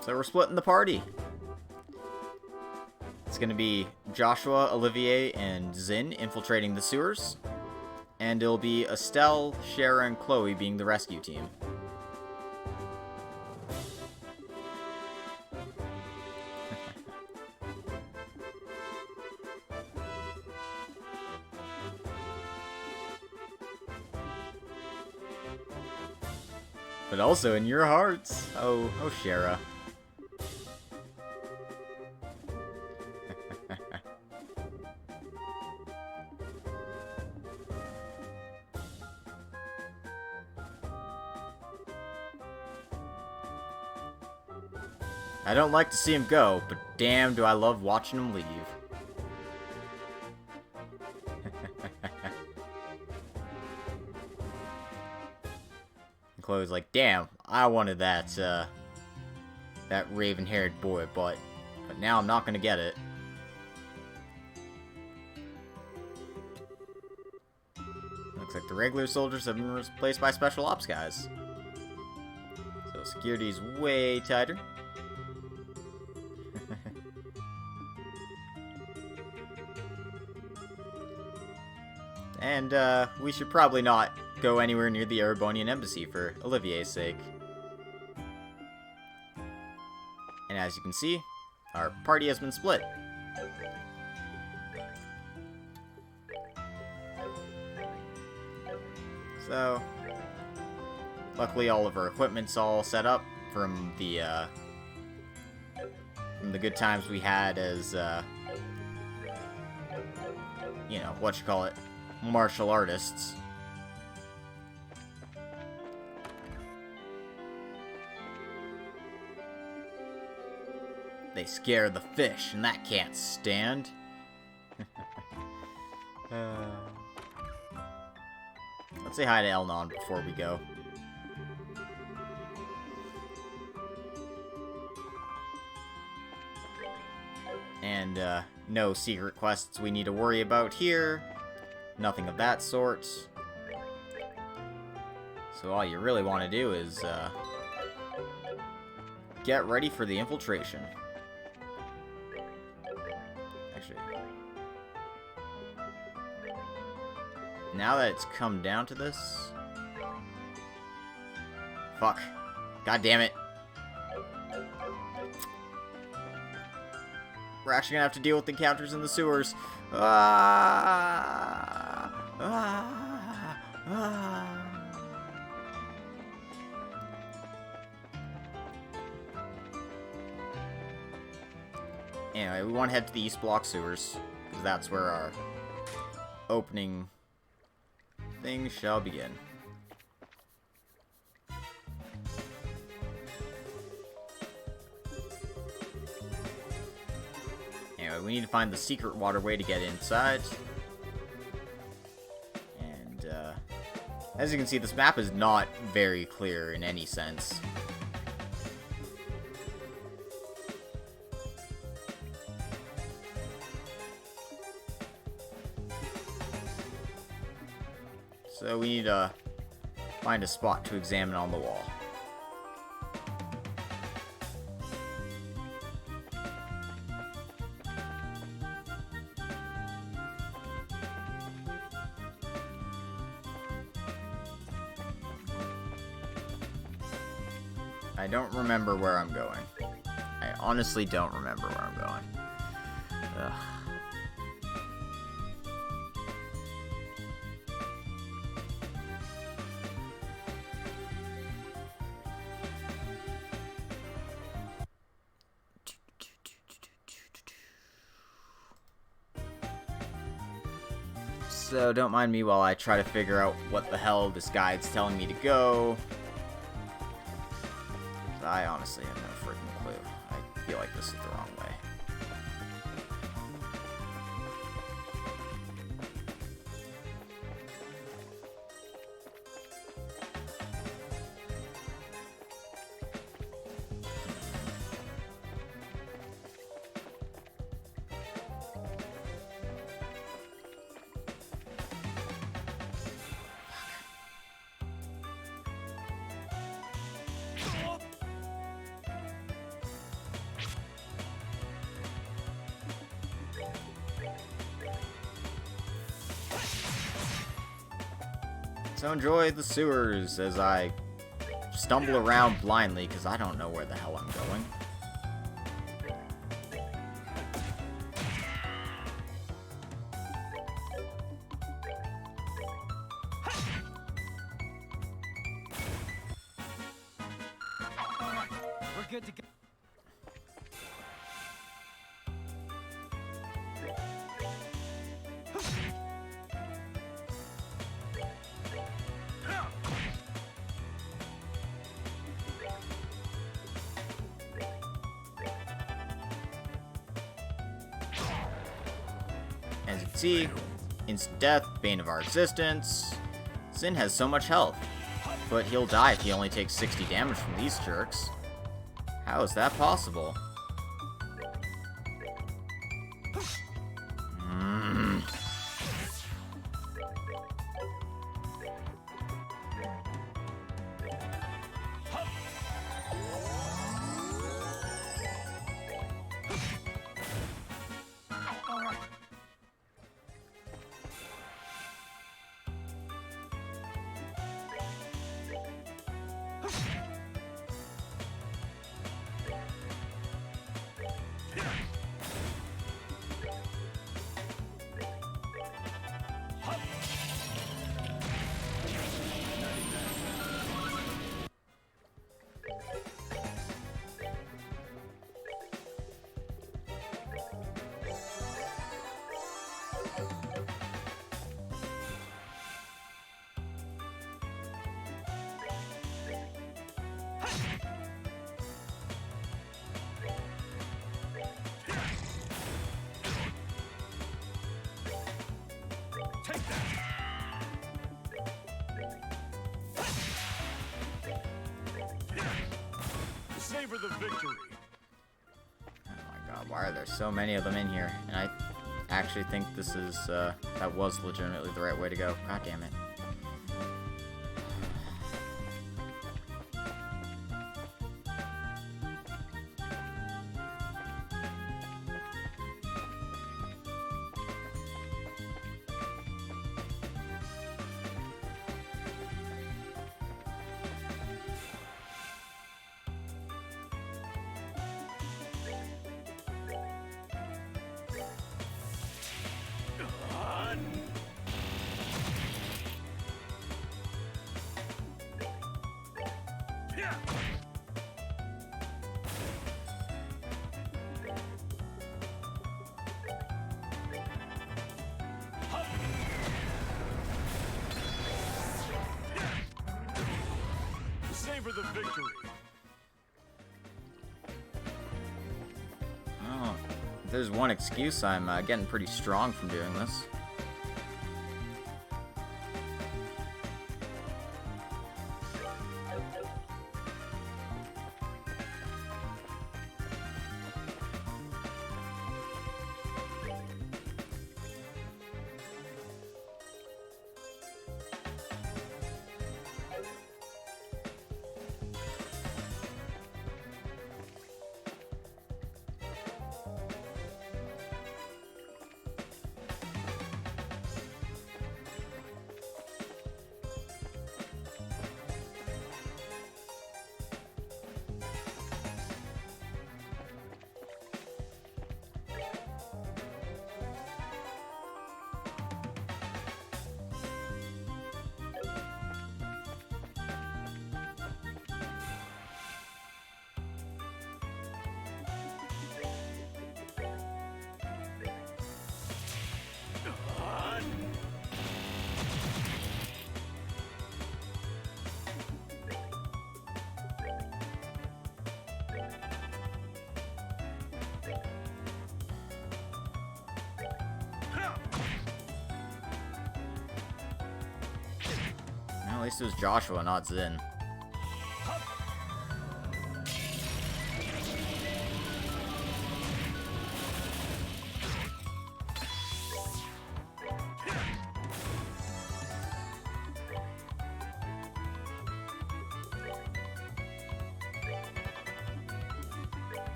So we're splitting the party. It's going to be Joshua, Olivier, and Zin infiltrating the sewers. And it'll be Estelle, Shara, and Chloe being the rescue team. But also in your hearts. Oh, Shara. I don't like to see him go, but damn do I love watching him leave. And Chloe's like, damn, I wanted that, that raven-haired boy, but now I'm not gonna get it. Looks like the regular soldiers have been replaced by special ops guys. So security's way tighter. And, we should probably not go anywhere near the Erebonian embassy for Olivier's sake. And as you can see, our party has been split. So, luckily all of our equipment's all set up from the good times we had as, you know, martial artists. They scare the fish, and that can't stand. Let's say hi to Elnon before we go. And, no secret quests we need to worry about here. Nothing of that sort. So all you really want to do is, get ready for the infiltration. Actually, now that it's come down to this... Fuck. God damn it. We're actually gonna have to deal with encounters in the sewers. Ah! Ah! Ah! Anyway, we want to head to the East Block sewers, because that's where our opening thing shall begin. Anyway, we need to find the secret waterway to get inside. And, as you can see, this map is not very clear in any sense. So we need to find a spot to examine on the wall. I don't remember where I'm going. I honestly don't remember where I'm going. Ugh. So don't mind me while I try to figure out what the hell this guide's telling me to go. I honestly have no freaking clue. I feel like this is the wrong way. So enjoy the sewers as I stumble around blindly because I don't know where the hell I'm going. Alright, we're good to go. As you can see, instant death, bane of our existence. Sin has so much health, but he'll die if he only takes 60 damage from these jerks. How is that possible? Savor the victory. Oh my god, why are there so many of them in here? And I actually think this is, that was legitimately the right way to go. God damn it. Savor the victory. Oh, if there's one excuse, I'm getting pretty strong from doing this. Well, at least it was Joshua, not Zin.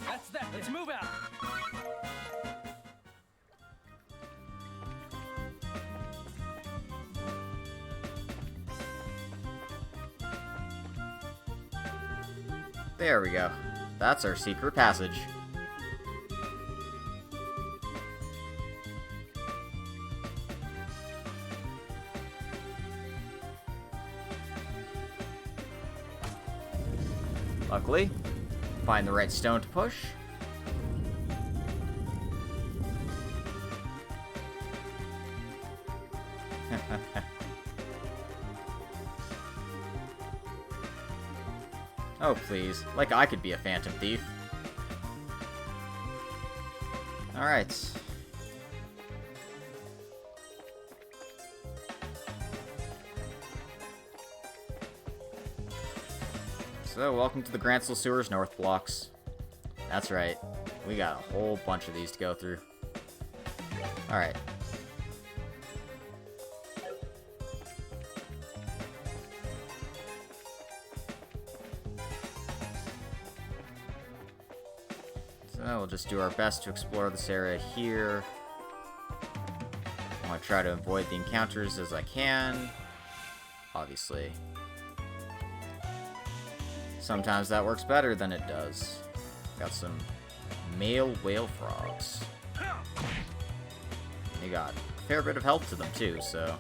That's that. Let's move out. There we go. That's our secret passage. Luckily, find the right stone to push. Oh, please. Like I could be a phantom thief. Alright. So, welcome to the Grantsell Sewers North blocks. That's right. We got a whole bunch of these to go through. Alright. So we'll just do our best to explore this area here. I want to try to avoid the encounters as I can. Obviously. Sometimes that works better than it does. Got some male whale frogs. They got a fair bit of health to them too, so...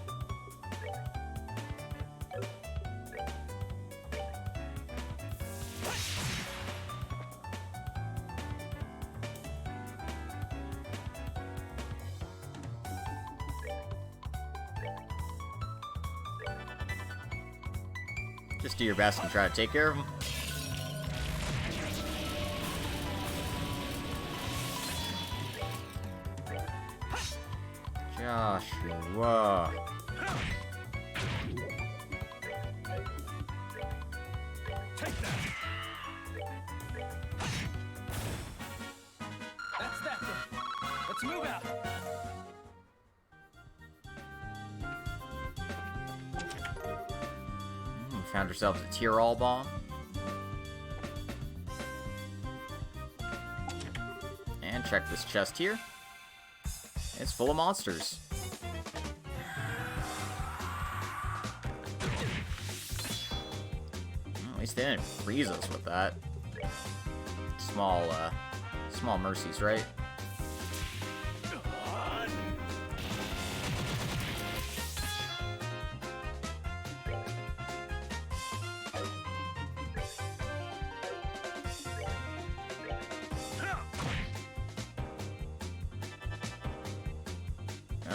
Just do your best and try to take care of them. Joshua. Take that. That's that then. Let's move out. Found ourselves a Tyrol bomb. And check this chest here. It's full of monsters. Well, at least they didn't freeze us with that. Small mercies, right?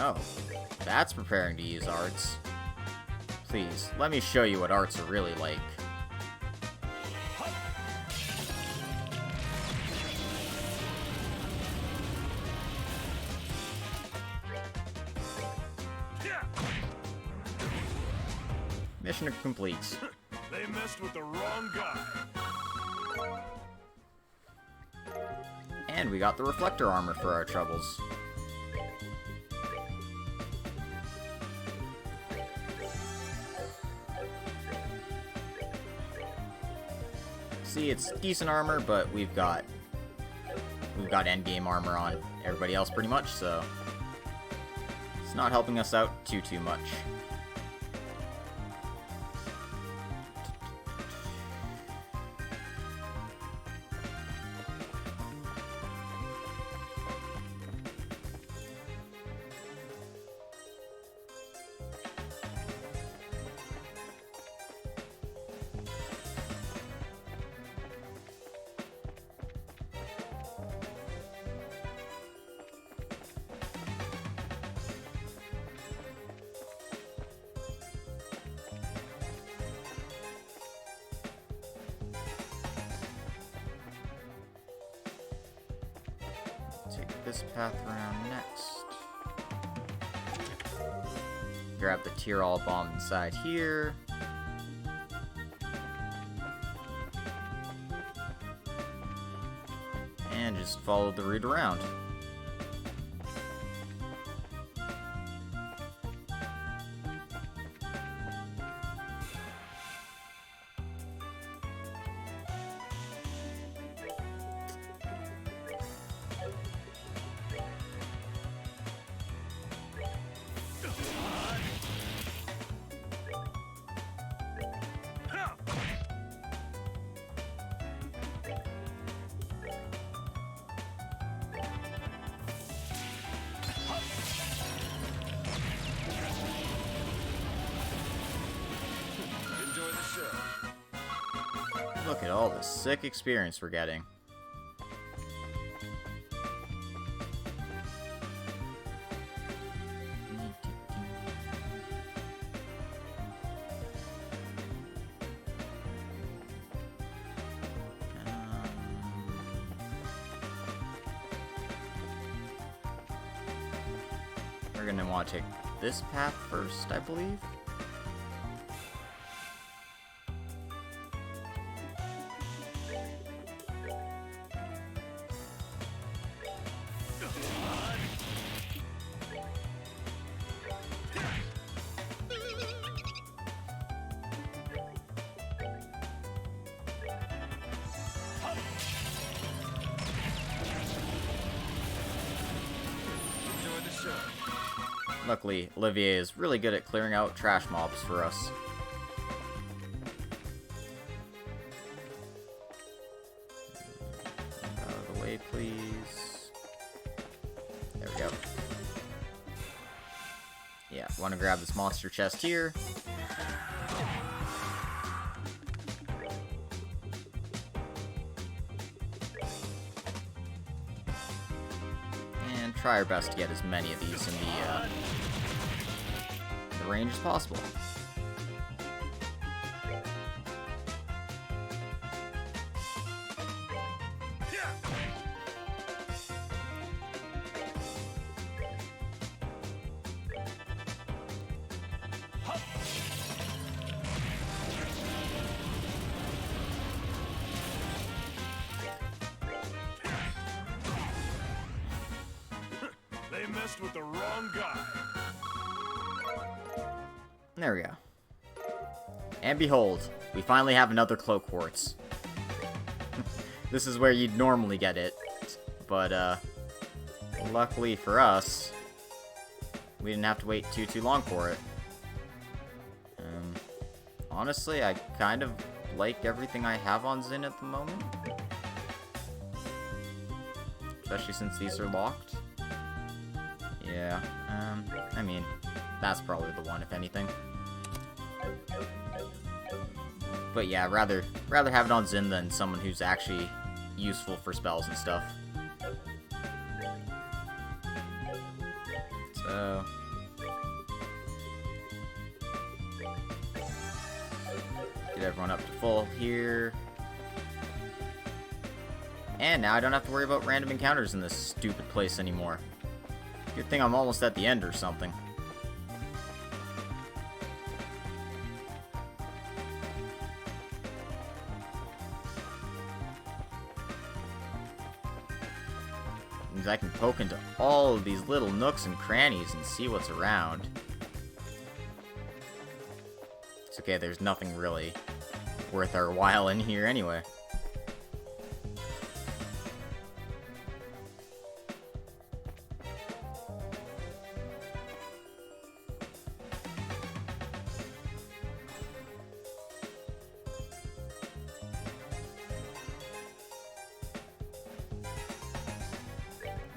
Oh, that's preparing to use arts. Please, let me show you what arts are really like. Mission complete. They messed with the wrong guy. And we got the reflector armor for our troubles. See, it's decent armor, but we've got endgame armor on everybody else pretty much, so it's not helping us out too much. Take this path around next. Grab the Tyrol bomb inside here. And just follow the route around. Look at all the sick experience we're getting. We're gonna want to take this path first, I believe. Luckily, Olivier is really good at clearing out trash mobs for us. Out of the way, please. There we go. Yeah, want to grab this monster chest here. And try our best to get as many of these in the range as possible. They messed with the wrong guy. There we go. And behold, we finally have another Cloak Quartz. This is where you'd normally get it, but luckily for us, we didn't have to wait too long for it. Honestly, I kind of like everything I have on Zin at the moment. Especially since these are locked. Yeah, I mean, that's probably the one, if anything. But yeah, rather have it on Zin than someone who's actually useful for spells and stuff. So So... get everyone up to full here. And now I don't have to worry about random encounters in this stupid place anymore. Good thing I'm almost at the end or something. Means I can poke into all of these little nooks and crannies and see what's around. It's okay, there's nothing really worth our while in here anyway.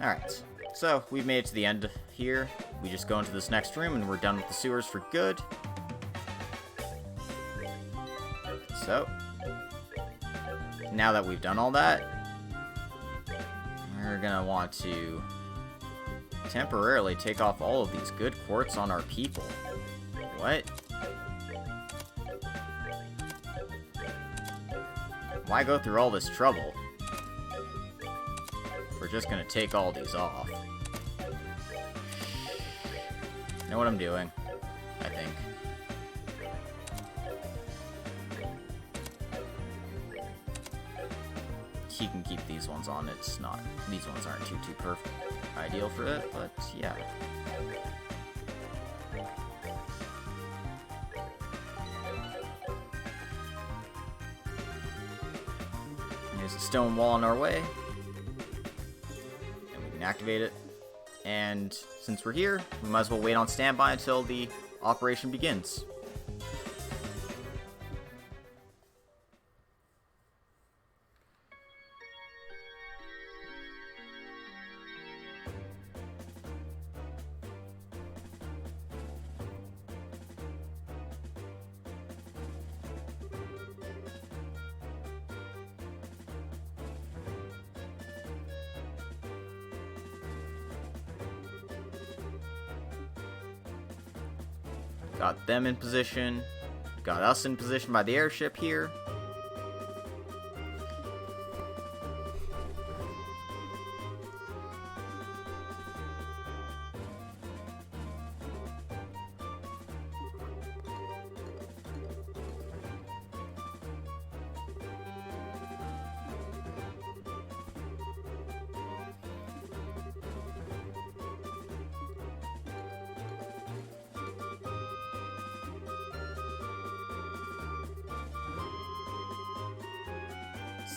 Alright, so we've made it to the end here. We just go into this next room and we're done with the sewers for good. So, now that we've done all that, we're gonna want to temporarily take off all of these good quartz on our people. What? Why go through all this trouble? We're just gonna take all these off. Know what I'm doing, I think. He can keep these ones on. It's not. These ones aren't too perfect, ideal for it, but yeah. There's a stone wall in our way. Activate it, and since we're here, we might as well wait on standby until the operation begins. Got them in position. Got us in position by the airship here.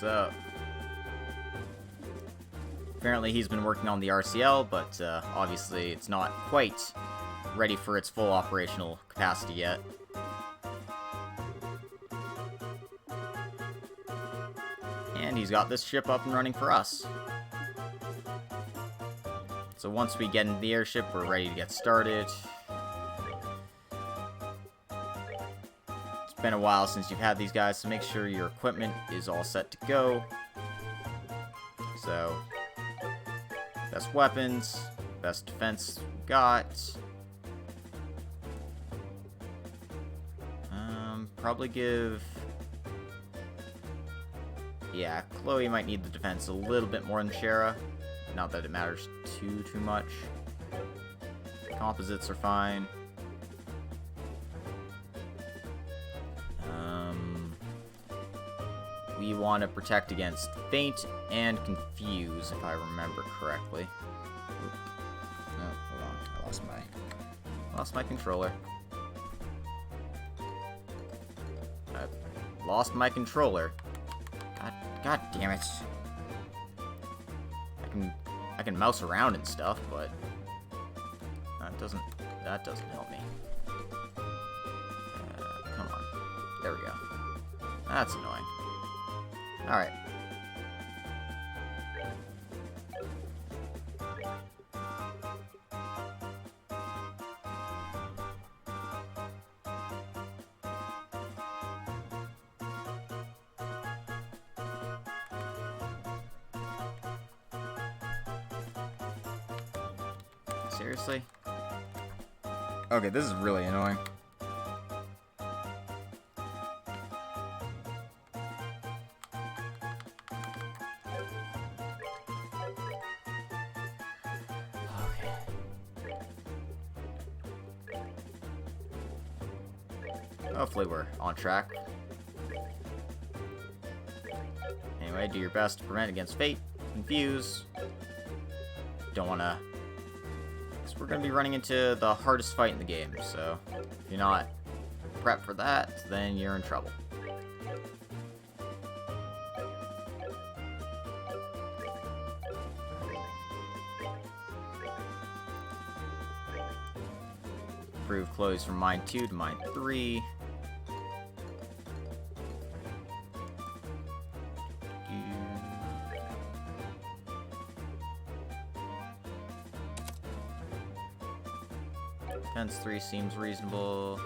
So, apparently he's been working on the RCL, but obviously it's not quite ready for its full operational capacity yet. And he's got this ship up and running for us. So once we get into the airship, we're ready to get started. Been a while since you've had these guys, so make sure your equipment is all set to go. So, best weapons, best defense we got. Probably give... yeah, Chloe might need the defense a little bit more than Shara. Not that it matters too much. Composites are fine. We want to protect against faint and confuse, if I remember correctly. Oop. No, hold on. I lost my controller. I lost my controller. God damn it. I can mouse around and stuff, but that doesn't help me. Come on. There we go. That's annoying. Alright. Seriously? Okay, this is really annoying. Hopefully we're on track. Anyway, do your best to prevent against fate. Confuse. Don't wanna... Because we're gonna be running into the hardest fight in the game, so... If you're not prepped for that, then you're in trouble. Improve Chloe's from Mine 2 to Mine 3. Defense 3 seems reasonable.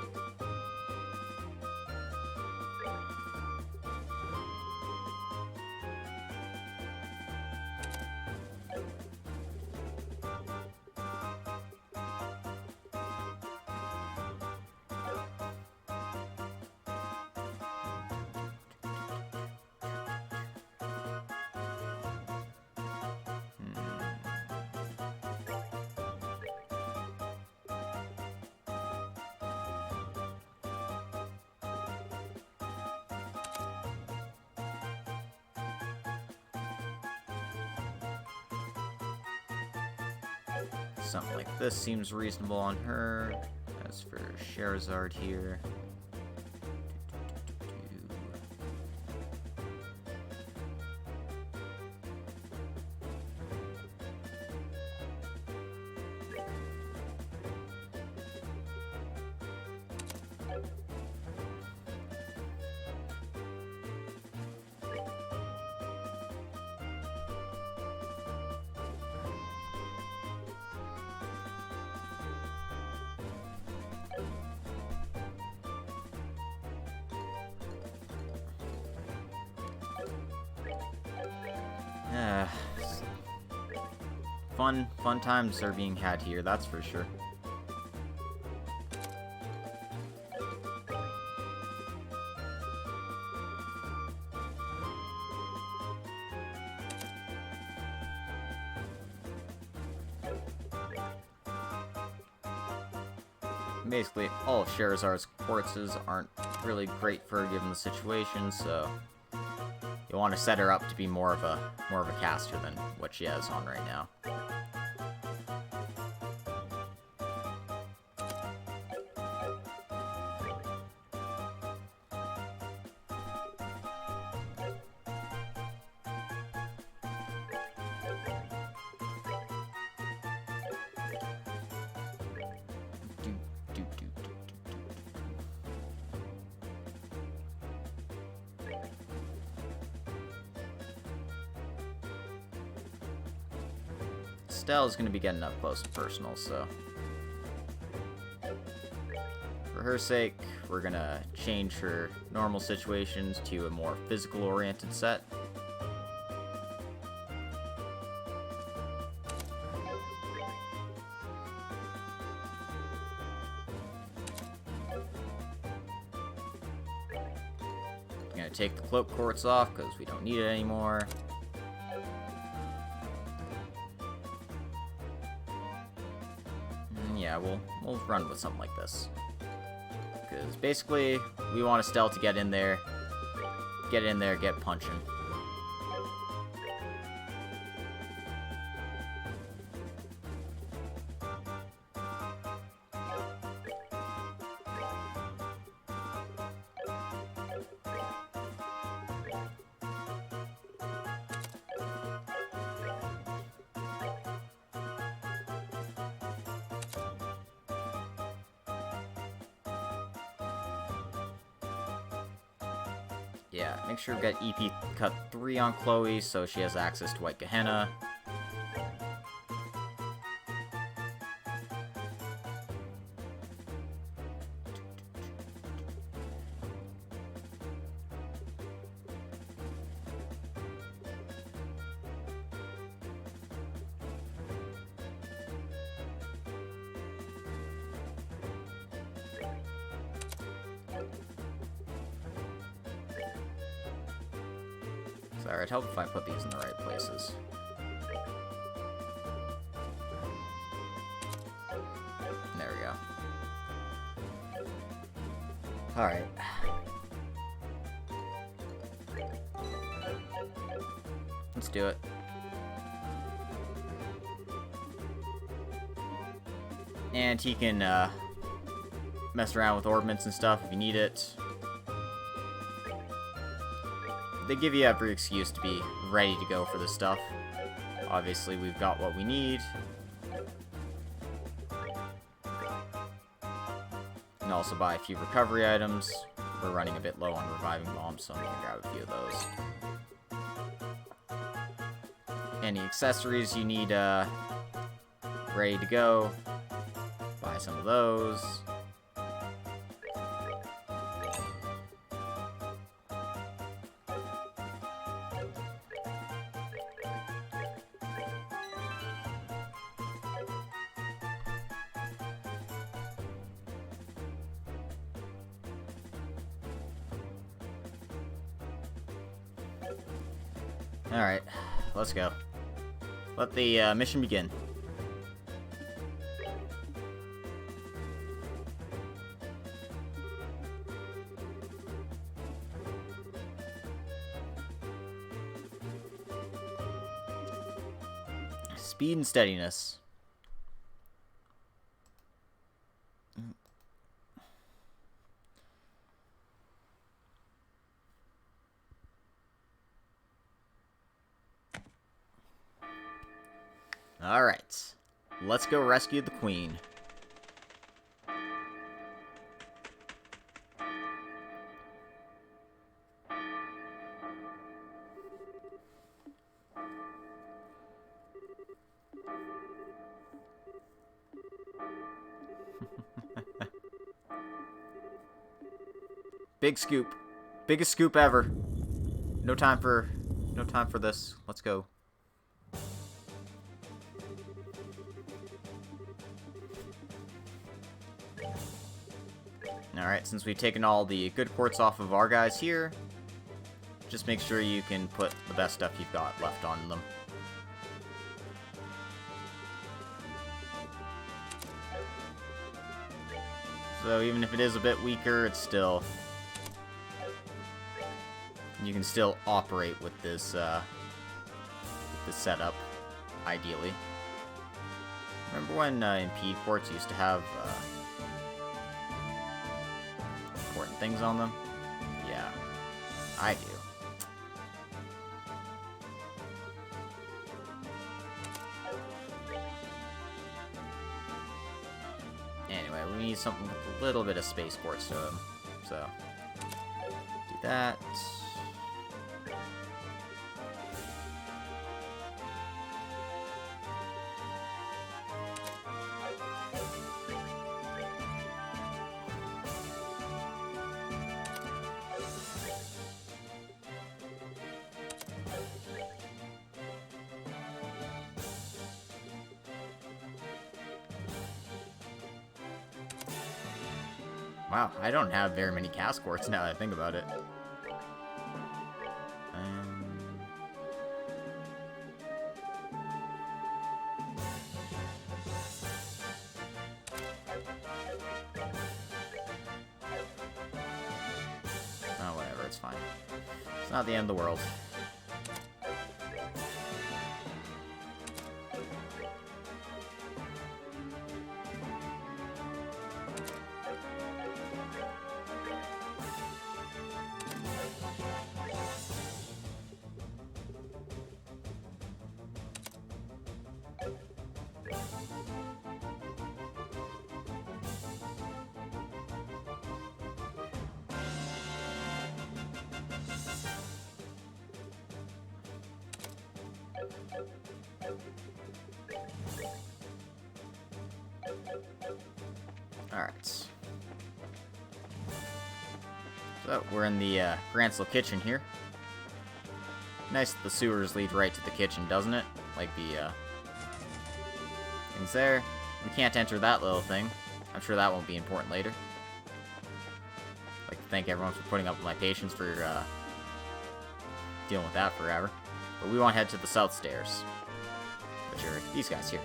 Something like this seems reasonable on her. As for Sherazard here... Fun times are being had here, that's for sure. Basically, all of Sherazard's corpses aren't really great for her given the situation, so you want to set her up to be more of a caster than what she has on right now. Estelle's going to be getting up close and personal, so... For her sake, we're going to change her normal situations to a more physical-oriented set. Going to take the cloak quartz off because we don't need it anymore. Yeah, we'll run with something like this. Because basically, we want Estelle to get in there, get punching. Yeah, make sure we get EP cut 3 on Chloe so she has access to White Gehenna. Sorry, it'd help if I put these in the right places. There we go. Alright. Let's do it. And he can mess around with orbments and stuff if you need it. They give you every excuse to be ready to go for this stuff. Obviously, we've got what we need. And also buy a few recovery items. We're running a bit low on reviving bombs, so I'm gonna grab a few of those. Any accessories you need ready to go, buy some of those. Alright, let's go. Let the mission begin. Speed and steadiness. Alright, let's go rescue the queen. Big scoop. Biggest scoop ever. No time for this. Let's go. Alright, since we've taken all the good quartz off of our guys here, just make sure you can put the best stuff you've got left on them. So even if it is a bit weaker, it's still... you can still operate with this setup, ideally. Remember when Impede quartz used to have important things on them? Yeah, I do. Anyway, we need something with a little bit of space quartz to them, so do that. Wow, I don't have very many cast quartz now that I think about it. Oh, whatever, it's fine. It's not the end of the world. Alright. So, we're in the Granslow kitchen here. Nice that the sewers lead right to the kitchen, doesn't it? Like the things there. We can't enter that little thing. I'm sure that won't be important later. I'd like to thank everyone for putting up with my patience for dealing with that forever. But we want to head to the south stairs, which are these guys here.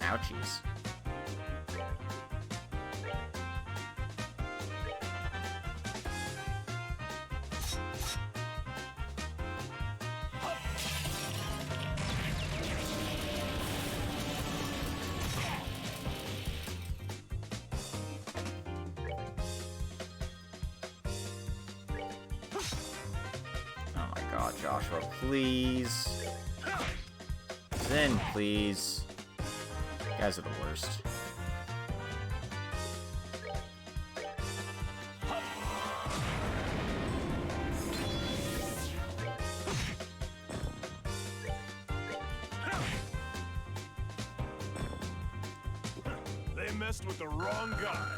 Ouchies. Oh my god, Joshua, please. Zen, please. You guys are the worst. They messed with the wrong guy.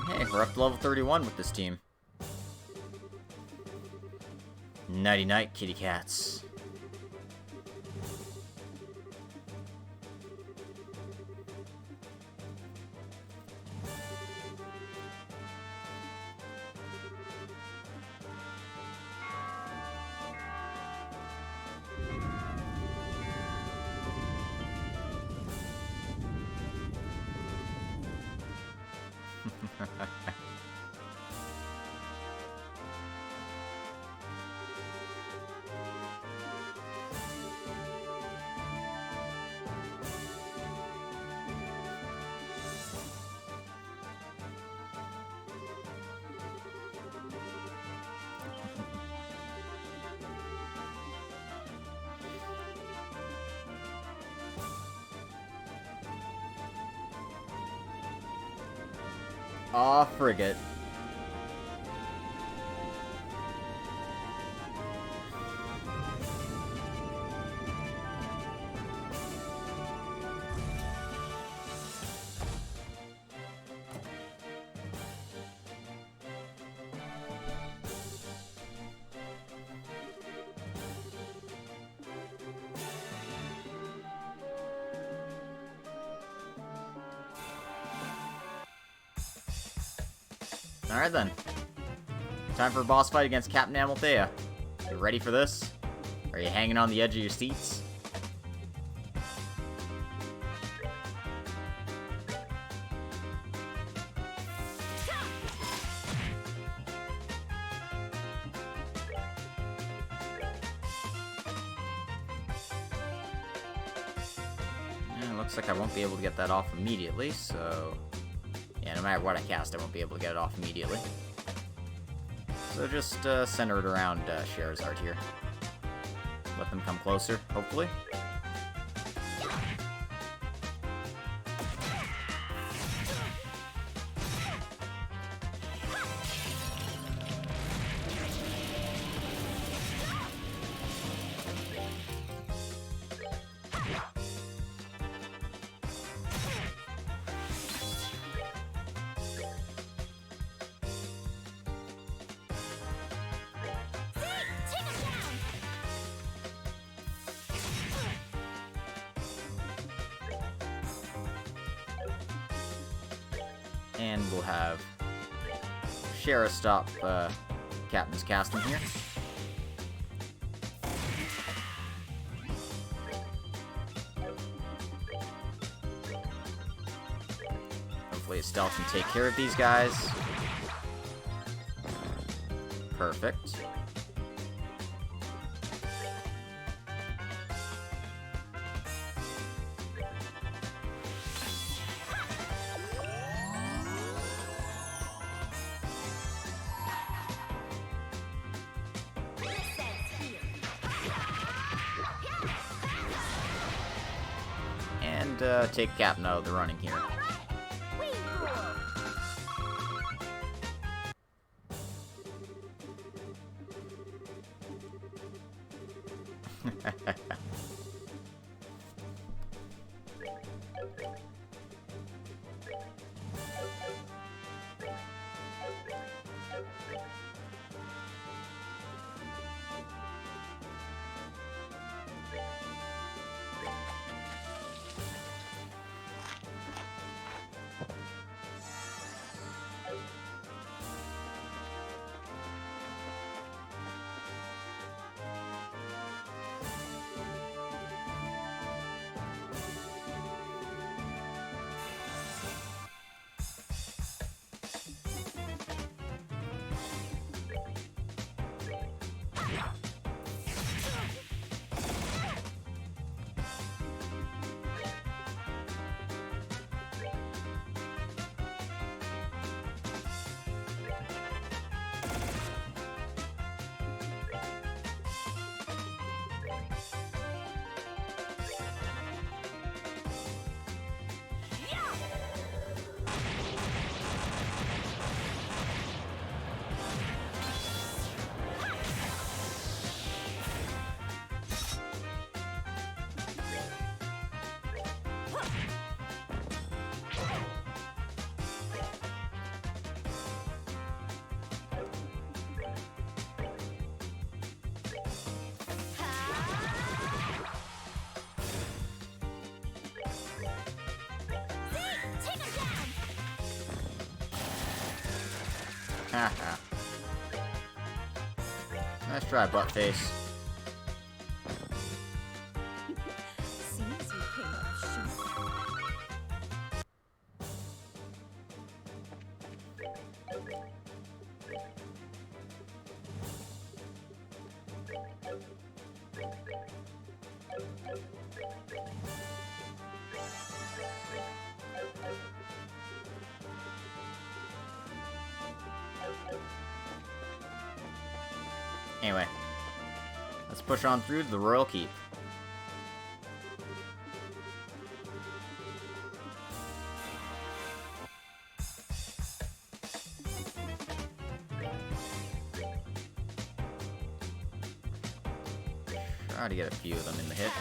Hey, we're up to level 31 with this team. Nighty night, kitty cats. Aw, frigate. Alright then. Time for a boss fight against Captain Amalthea. You ready for this? Are you hanging on the edge of your seats? Looks like I won't be able to get that off immediately, so... yeah, no matter what I cast, I won't be able to get it off immediately. So just center it around Scheherazade here. Let them come closer, hopefully. And we'll have Shara stop Captain's casting here. Hopefully Estelle can take care of these guys. Perfect. and take Captain out of the running here. We rule. Take him down. Haha. Nice try, Buttface. Seems you came up short. Anyway, let's push on through to the Royal Keep. Try to get a few of them in the hit.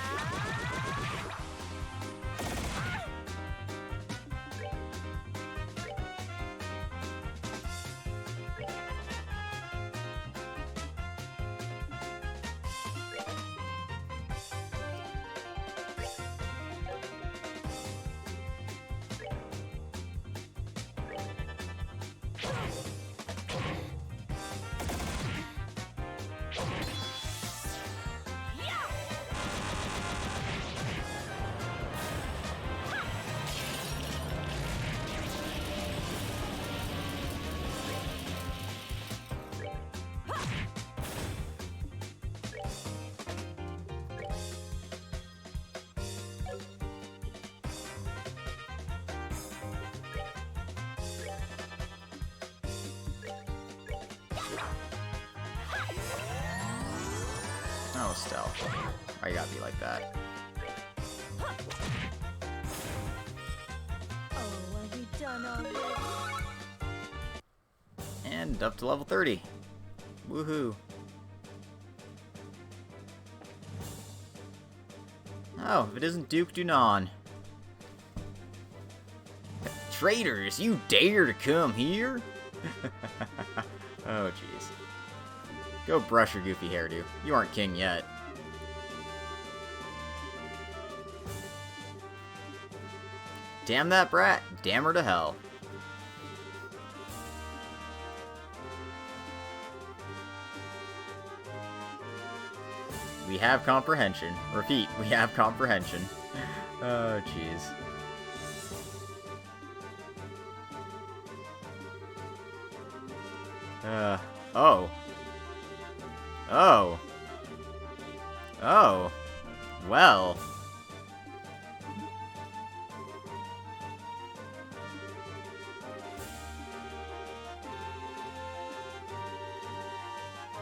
Oh, stealth. Why you gotta be like that? Oh, are we done already? And up to level 30. Woohoo. Oh, if it isn't Duke Dunan. Traitors, you dare to come here? Oh, jeez. Go brush your goofy hairdo. You aren't king yet. Damn that brat. Damn her to hell. We have comprehension. Repeat, we have comprehension. Oh, jeez. Oh. Oh. Oh. Well.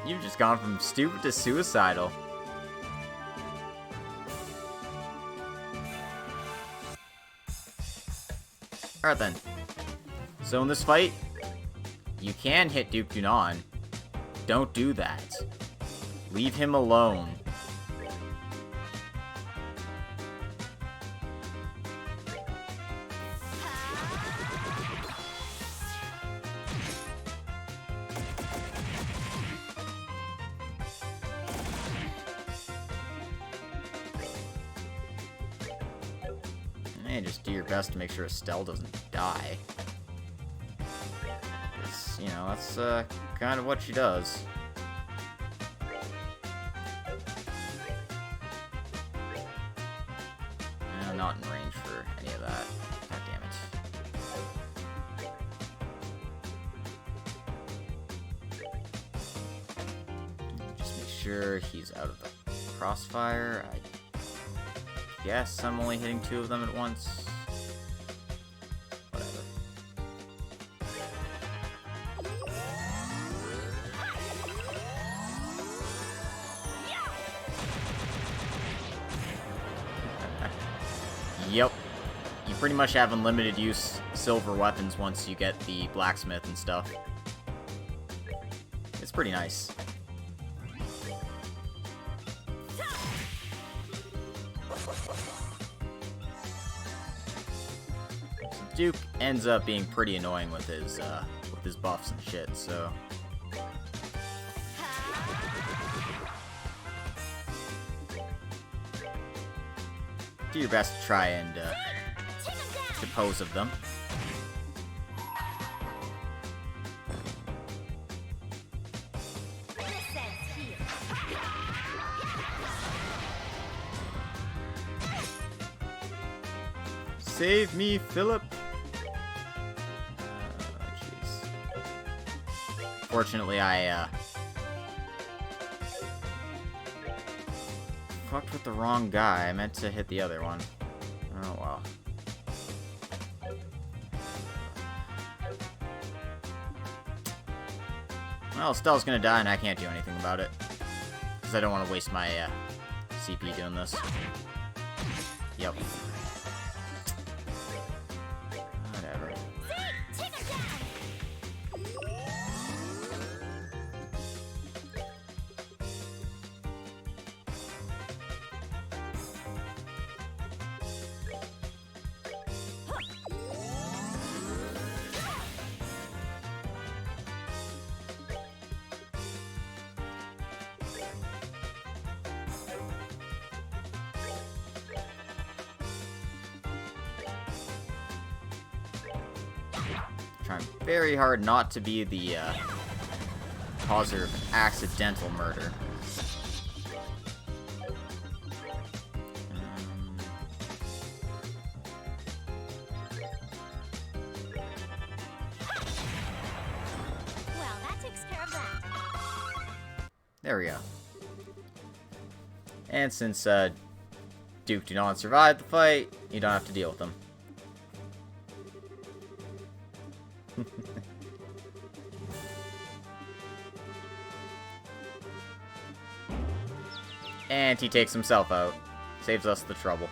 You've just gone from stupid to suicidal. Alright then. So in this fight, you can hit Duke Dunan. Don't do that. Leave him alone. And just do your best to make sure Estelle doesn't die. You know, that's kind of what she does. I'm not in range for any of that. God damn it. Just make sure he's out of the crossfire. I guess I'm only hitting 2 of them at once. Yep. You pretty much have unlimited use silver weapons once you get the blacksmith and stuff. It's pretty nice. Duke ends up being pretty annoying with his buffs and shit, so... do your best to try and dispose of them. Save me, Philip! Jeez. Fortunately, I fucked with the wrong guy. I meant to hit the other one. Oh, well. Well, Estelle's gonna die and I can't do anything about it. Because I don't want to waste my CP doing this. Yep. Whatever. Trying very hard not to be the causer of accidental murder. Well, that takes care of that. There we go. And since Duke Dunan survived the fight, you don't have to deal with them. And he takes himself out. Saves us the trouble.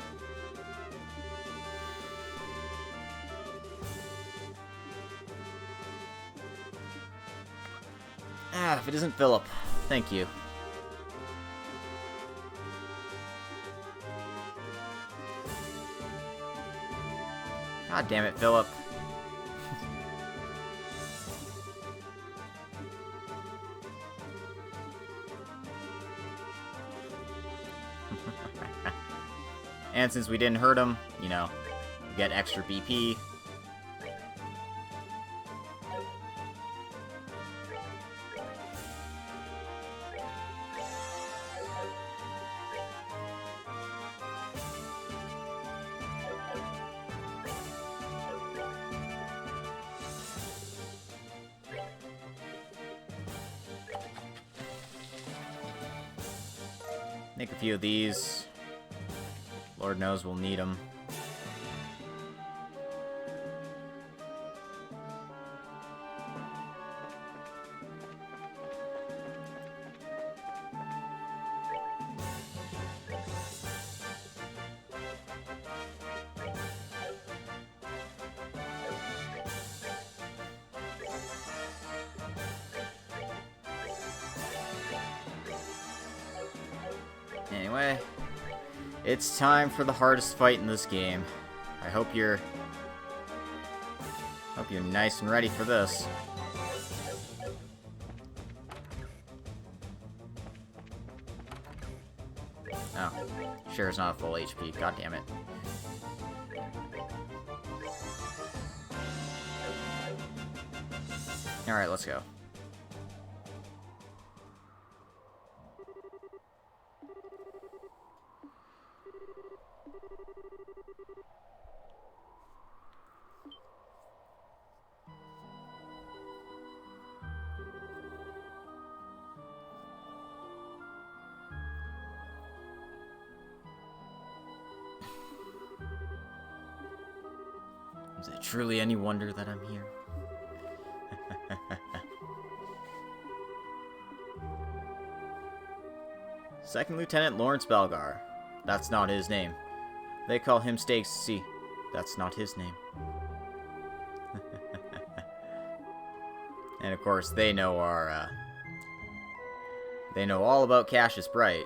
Ah, if it isn't Philip. Thank you. God damn it, Philip. And since we didn't hurt him, you know, we get extra BP. Make a few of these. Lord knows we'll need them. Anyway, it's time for the hardest fight in this game. I hope you're nice and ready for this. Oh, Cher's not full HP. God damn it. Alright, let's go. Is it truly any wonder that I'm here? Second Lieutenant Lawrence Belgar. That's not his name. They call him Stacy. That's not his name. And of course, they know our, they know all about Cassius Bright.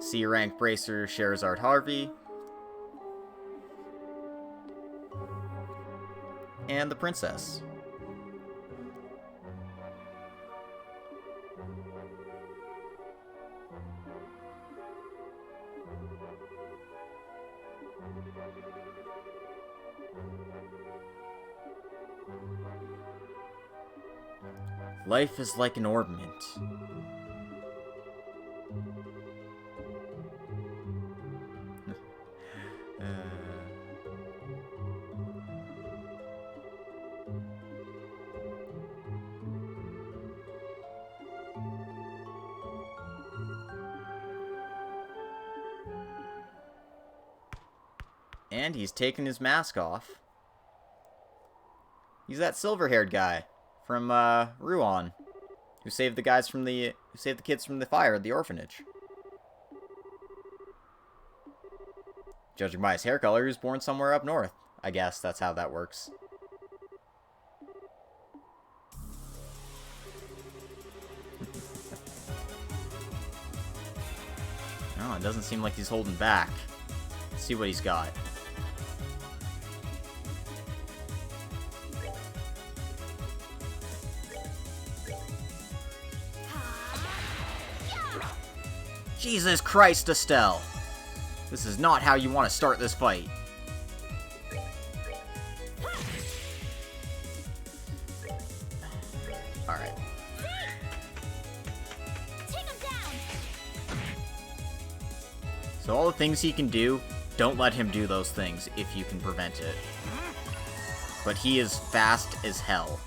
C-rank bracer Sherazard Harvey. And the princess. Life is like an ornament. And he's taken his mask off. He's that silver-haired guy from Ruan, who saved the kids from the fire at the orphanage. Judging by his hair color, he was born somewhere up north. I guess that's how that works. No, it doesn't seem like he's holding back. Let's see what he's got. Jesus Christ, Estelle! This is not how you want to start this fight. Alright. So all the things he can do, don't let him do those things if you can prevent it. But he is fast as hell.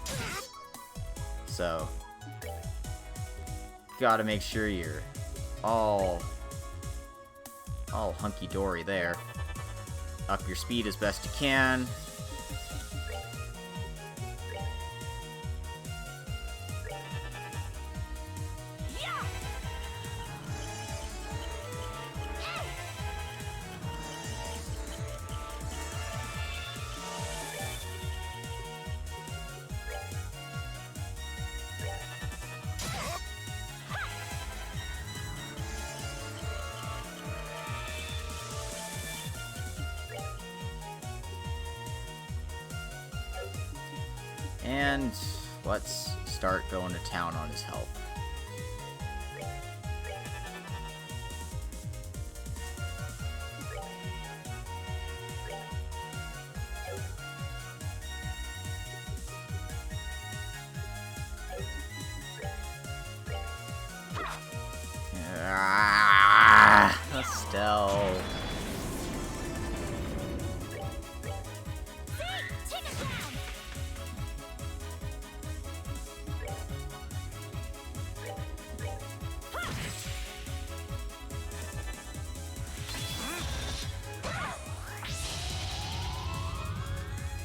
So, gotta make sure you're all hunky-dory there. Up your speed as best you can. And let's start going to town on his health. Estelle.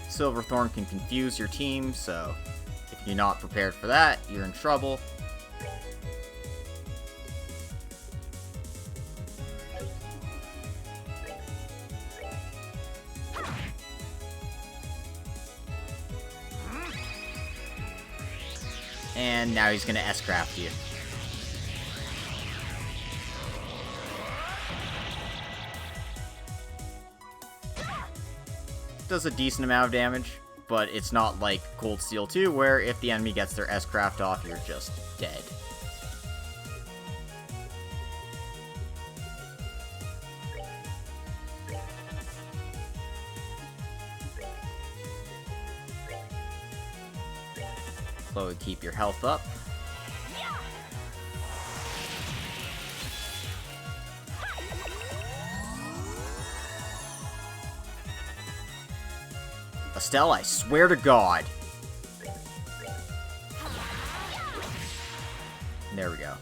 Silverthorn can confuse your team, so if you're not prepared for that, you're in trouble. And now he's gonna S-craft you. Does a decent amount of damage, but it's not like Cold Steel 2, where if the enemy gets their S-craft off, you're just dead. Slowly keep your health up. Estelle, I swear to God. There we go.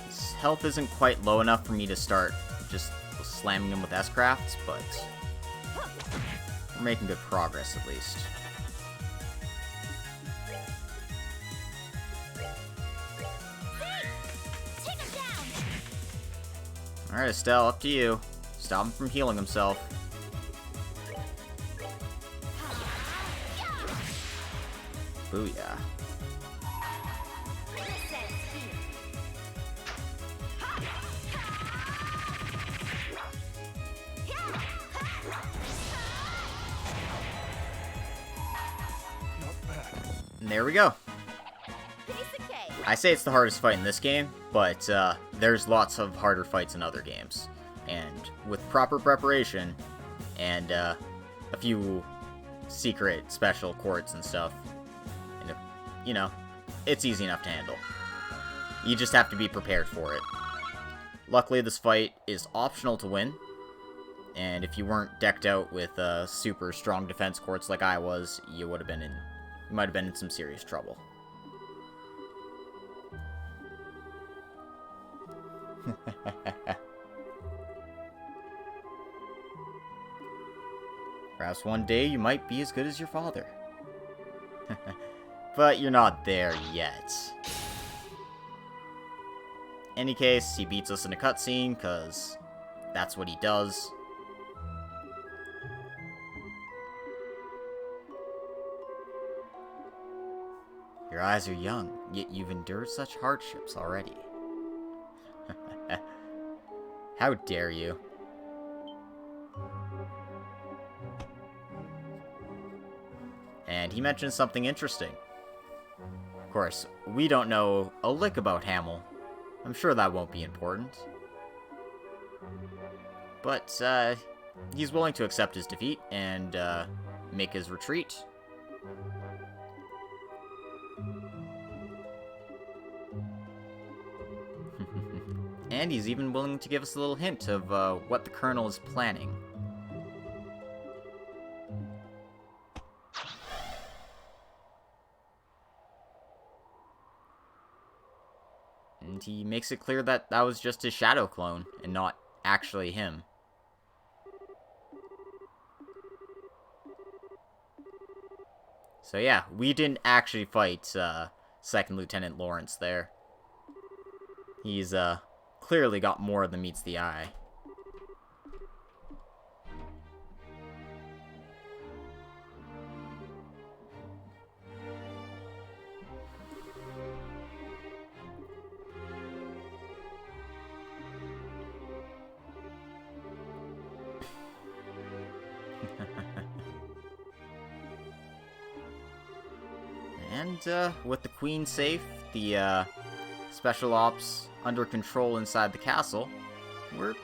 His health isn't quite low enough for me to start just slamming him with S-crafts, but we're making good progress at least. Alright, Estelle, up to you. Stop him from healing himself. Booyah. And there we go. I say it's the hardest fight in this game, but there's lots of harder fights in other games. And with proper preparation and a few secret special quartz and stuff, and you know, it's easy enough to handle. You just have to be prepared for it. Luckily, this fight is optional to win, and if you weren't decked out with super strong defense quartz like I was, you might have been in some serious trouble. Perhaps one day you might be as good as your father. But you're not there yet. Any case, he beats us in a cutscene, because that's what he does. Your eyes are young, yet you've endured such hardships already. How dare you? And he mentions something interesting. Of course, we don't know a lick about Hamel. I'm sure that won't be important. But, he's willing to accept his defeat and, make his retreat. And he's even willing to give us a little hint of what the Colonel is planning. And he makes it clear that that was just his shadow clone, and not actually him. So yeah, we didn't actually fight Second Lieutenant Lawrence there. He's clearly got more than meets the eye. And with the Queen safe, the special ops under control inside the castle, we're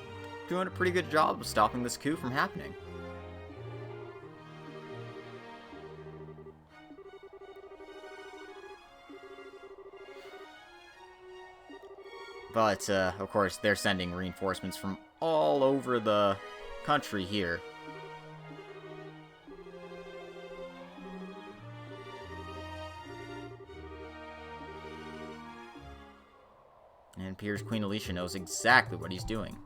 doing a pretty good job of stopping this coup from happening. But, of course, they're sending reinforcements from all over the country here. And it appears Queen Alicia knows exactly what he's doing.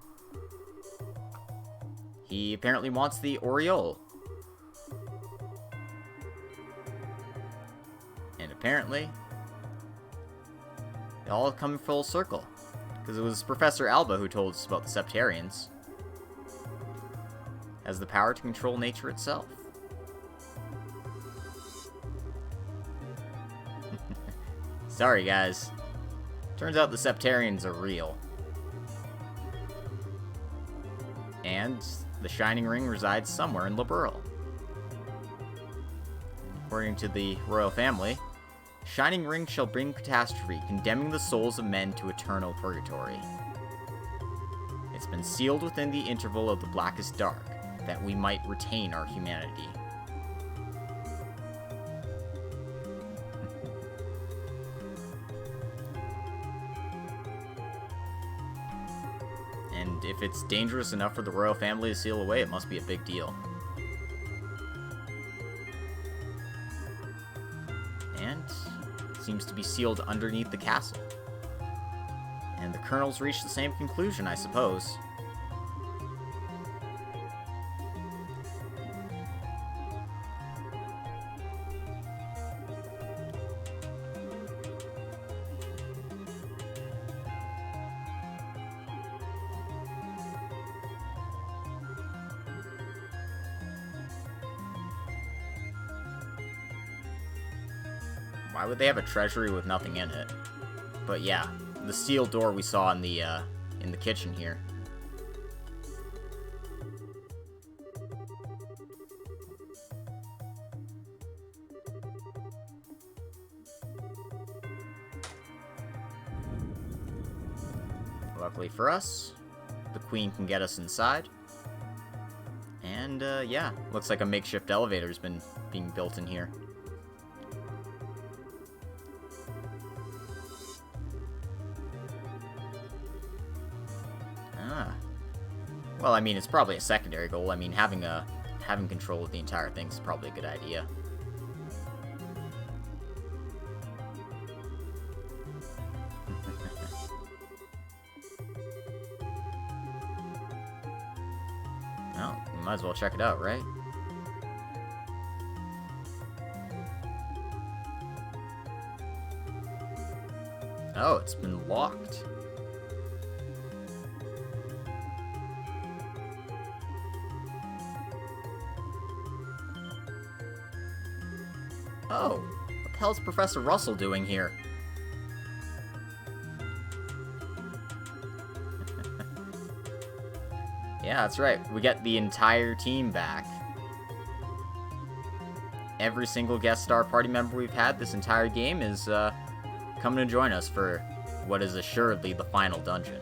He apparently wants the Aureole. And apparently, it all come full circle. Because it was Professor Alba who told us about the Sept-Terrions. has the power to control nature itself. Sorry, guys. Turns out the Sept-Terrions are real. And the Shining Ring resides somewhere in Liberl. According to the royal family, Shining Ring shall bring catastrophe, condemning the souls of men to eternal purgatory. It's been sealed within the interval of the blackest dark, that we might retain our humanity. And if it's dangerous enough for the royal family to seal away, it must be a big deal. And it seems to be sealed underneath the castle. And the colonels reached the same conclusion, I suppose. Why would they have a treasury with nothing in it? But yeah, the steel door we saw in the kitchen here. Luckily for us, the queen can get us inside. And yeah, looks like a makeshift elevator's been being built in here. Well, I mean, it's probably a secondary goal. I mean, having control of the entire thing is probably a good idea. Well, we might as well check it out, right? Oh, it's been locked. Oh, what the hell's Professor Russell doing here? Yeah, that's right. We get the entire team back. Every single guest star party member we've had this entire game is coming to join us for what is assuredly the final dungeon.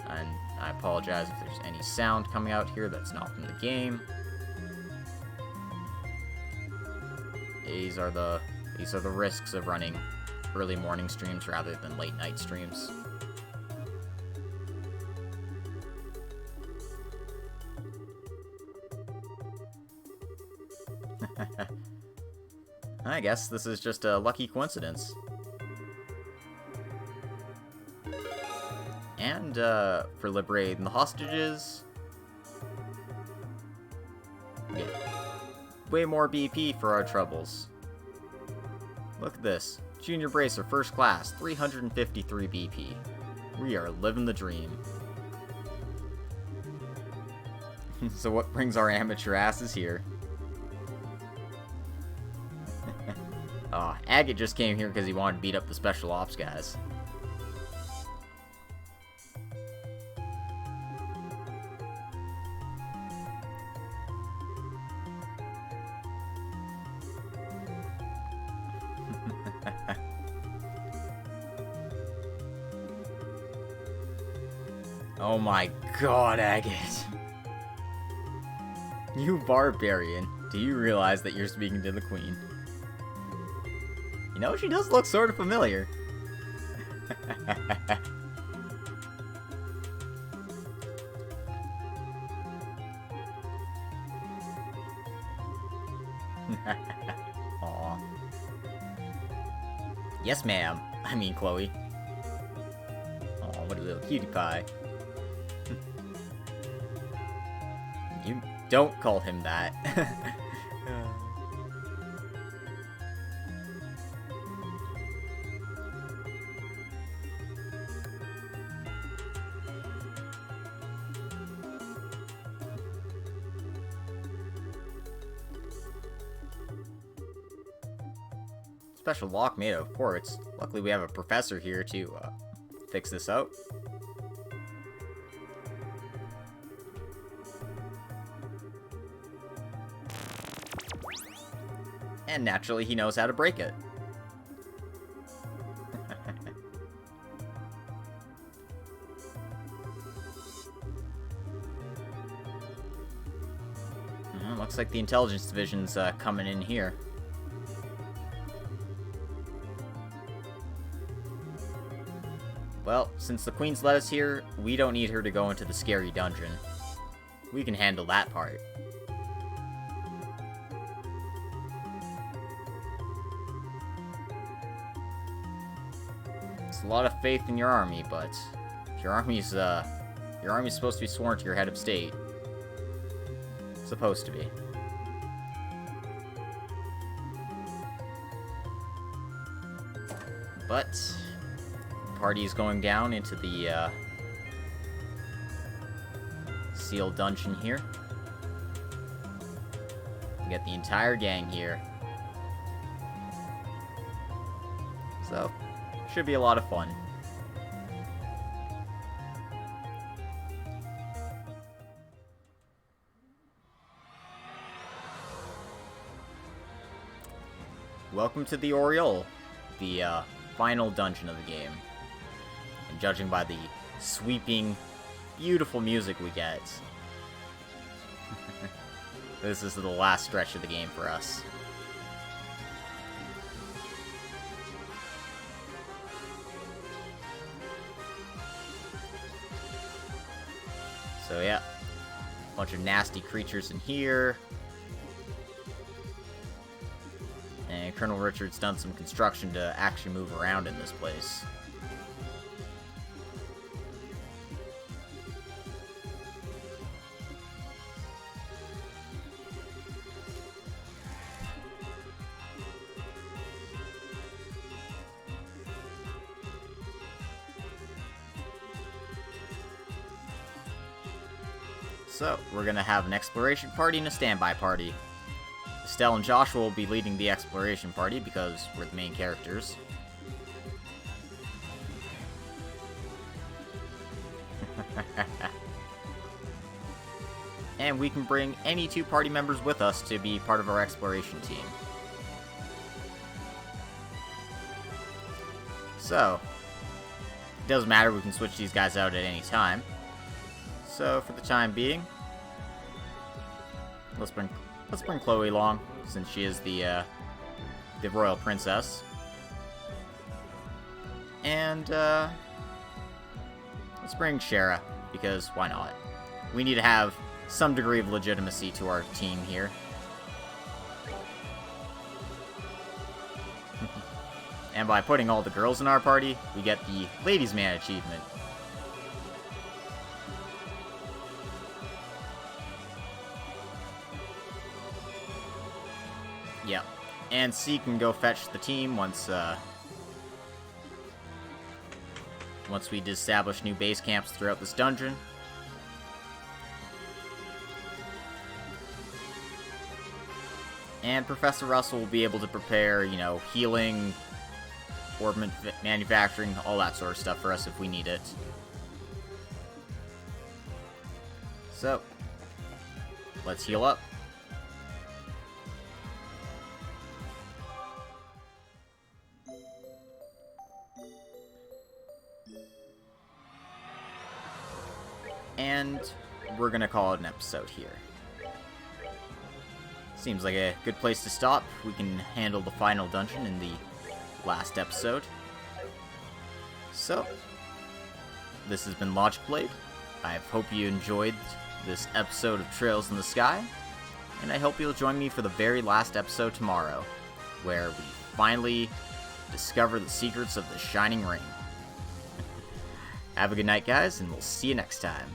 And I apologize if there's any sound coming out here that's not from the game. These are the risks of running early morning streams rather than late night streams. I guess this is just a lucky coincidence. And, for liberating the hostages, we get way more BP for our troubles. Look at this. Junior Bracer, first class, 353 BP. We are living the dream. So what brings our amateur asses here? Agate just came here because he wanted to beat up the special ops guys. Oh my god, Agate. You barbarian. Do you realize that you're speaking to the queen? You know, she does look sort of familiar. Aw. Yes, ma'am. I mean, Chloe. Aw, what a little cutie pie. You don't call him that. Special lock made of quartz. Luckily we have a professor here to fix this out. And naturally he knows how to break it. Looks like the intelligence division's coming in here. Well, since the Queen's let us here, we don't need her to go into the scary dungeon. We can handle that part. It's a lot of faith in your army, but your army's supposed to be sworn to your head of state. Supposed to be. But the party is going down into the sealed dungeon here. We got the entire gang here. So, should be a lot of fun. Welcome to the Oriole, the final dungeon of the game. And judging by the sweeping, beautiful music we get, this is the last stretch of the game for us. So yeah, a bunch of nasty creatures in here. And Colonel Richard's done some construction to actually move around in this place. So, we're gonna have an exploration party and a standby party. Estelle and Joshua will be leading the exploration party because we're the main characters. And we can bring any two party members with us to be part of our exploration team. So, it doesn't matter, we can switch these guys out at any time. So, for the time being, let's bring Chloe along, since she is the royal princess. And, let's bring Shara, because why not? We need to have some degree of legitimacy to our team here. And by putting all the girls in our party, we get the Ladies' Man achievement. Yeah, and C can go fetch the team once we establish new base camps throughout this dungeon. And Professor Russell will be able to prepare, you know, healing, orb manufacturing, all that sort of stuff for us if we need it. So, let's heal up. And we're gonna call it an episode here. Seems like a good place to stop. We can handle the final dungeon in the last episode. So, this has been Logic Blade. I hope you enjoyed this episode of Trails in the Sky, and I hope you'll join me for the very last episode tomorrow, where we finally discover the secrets of the Shining Ring. Have a good night, guys, and we'll see you next time.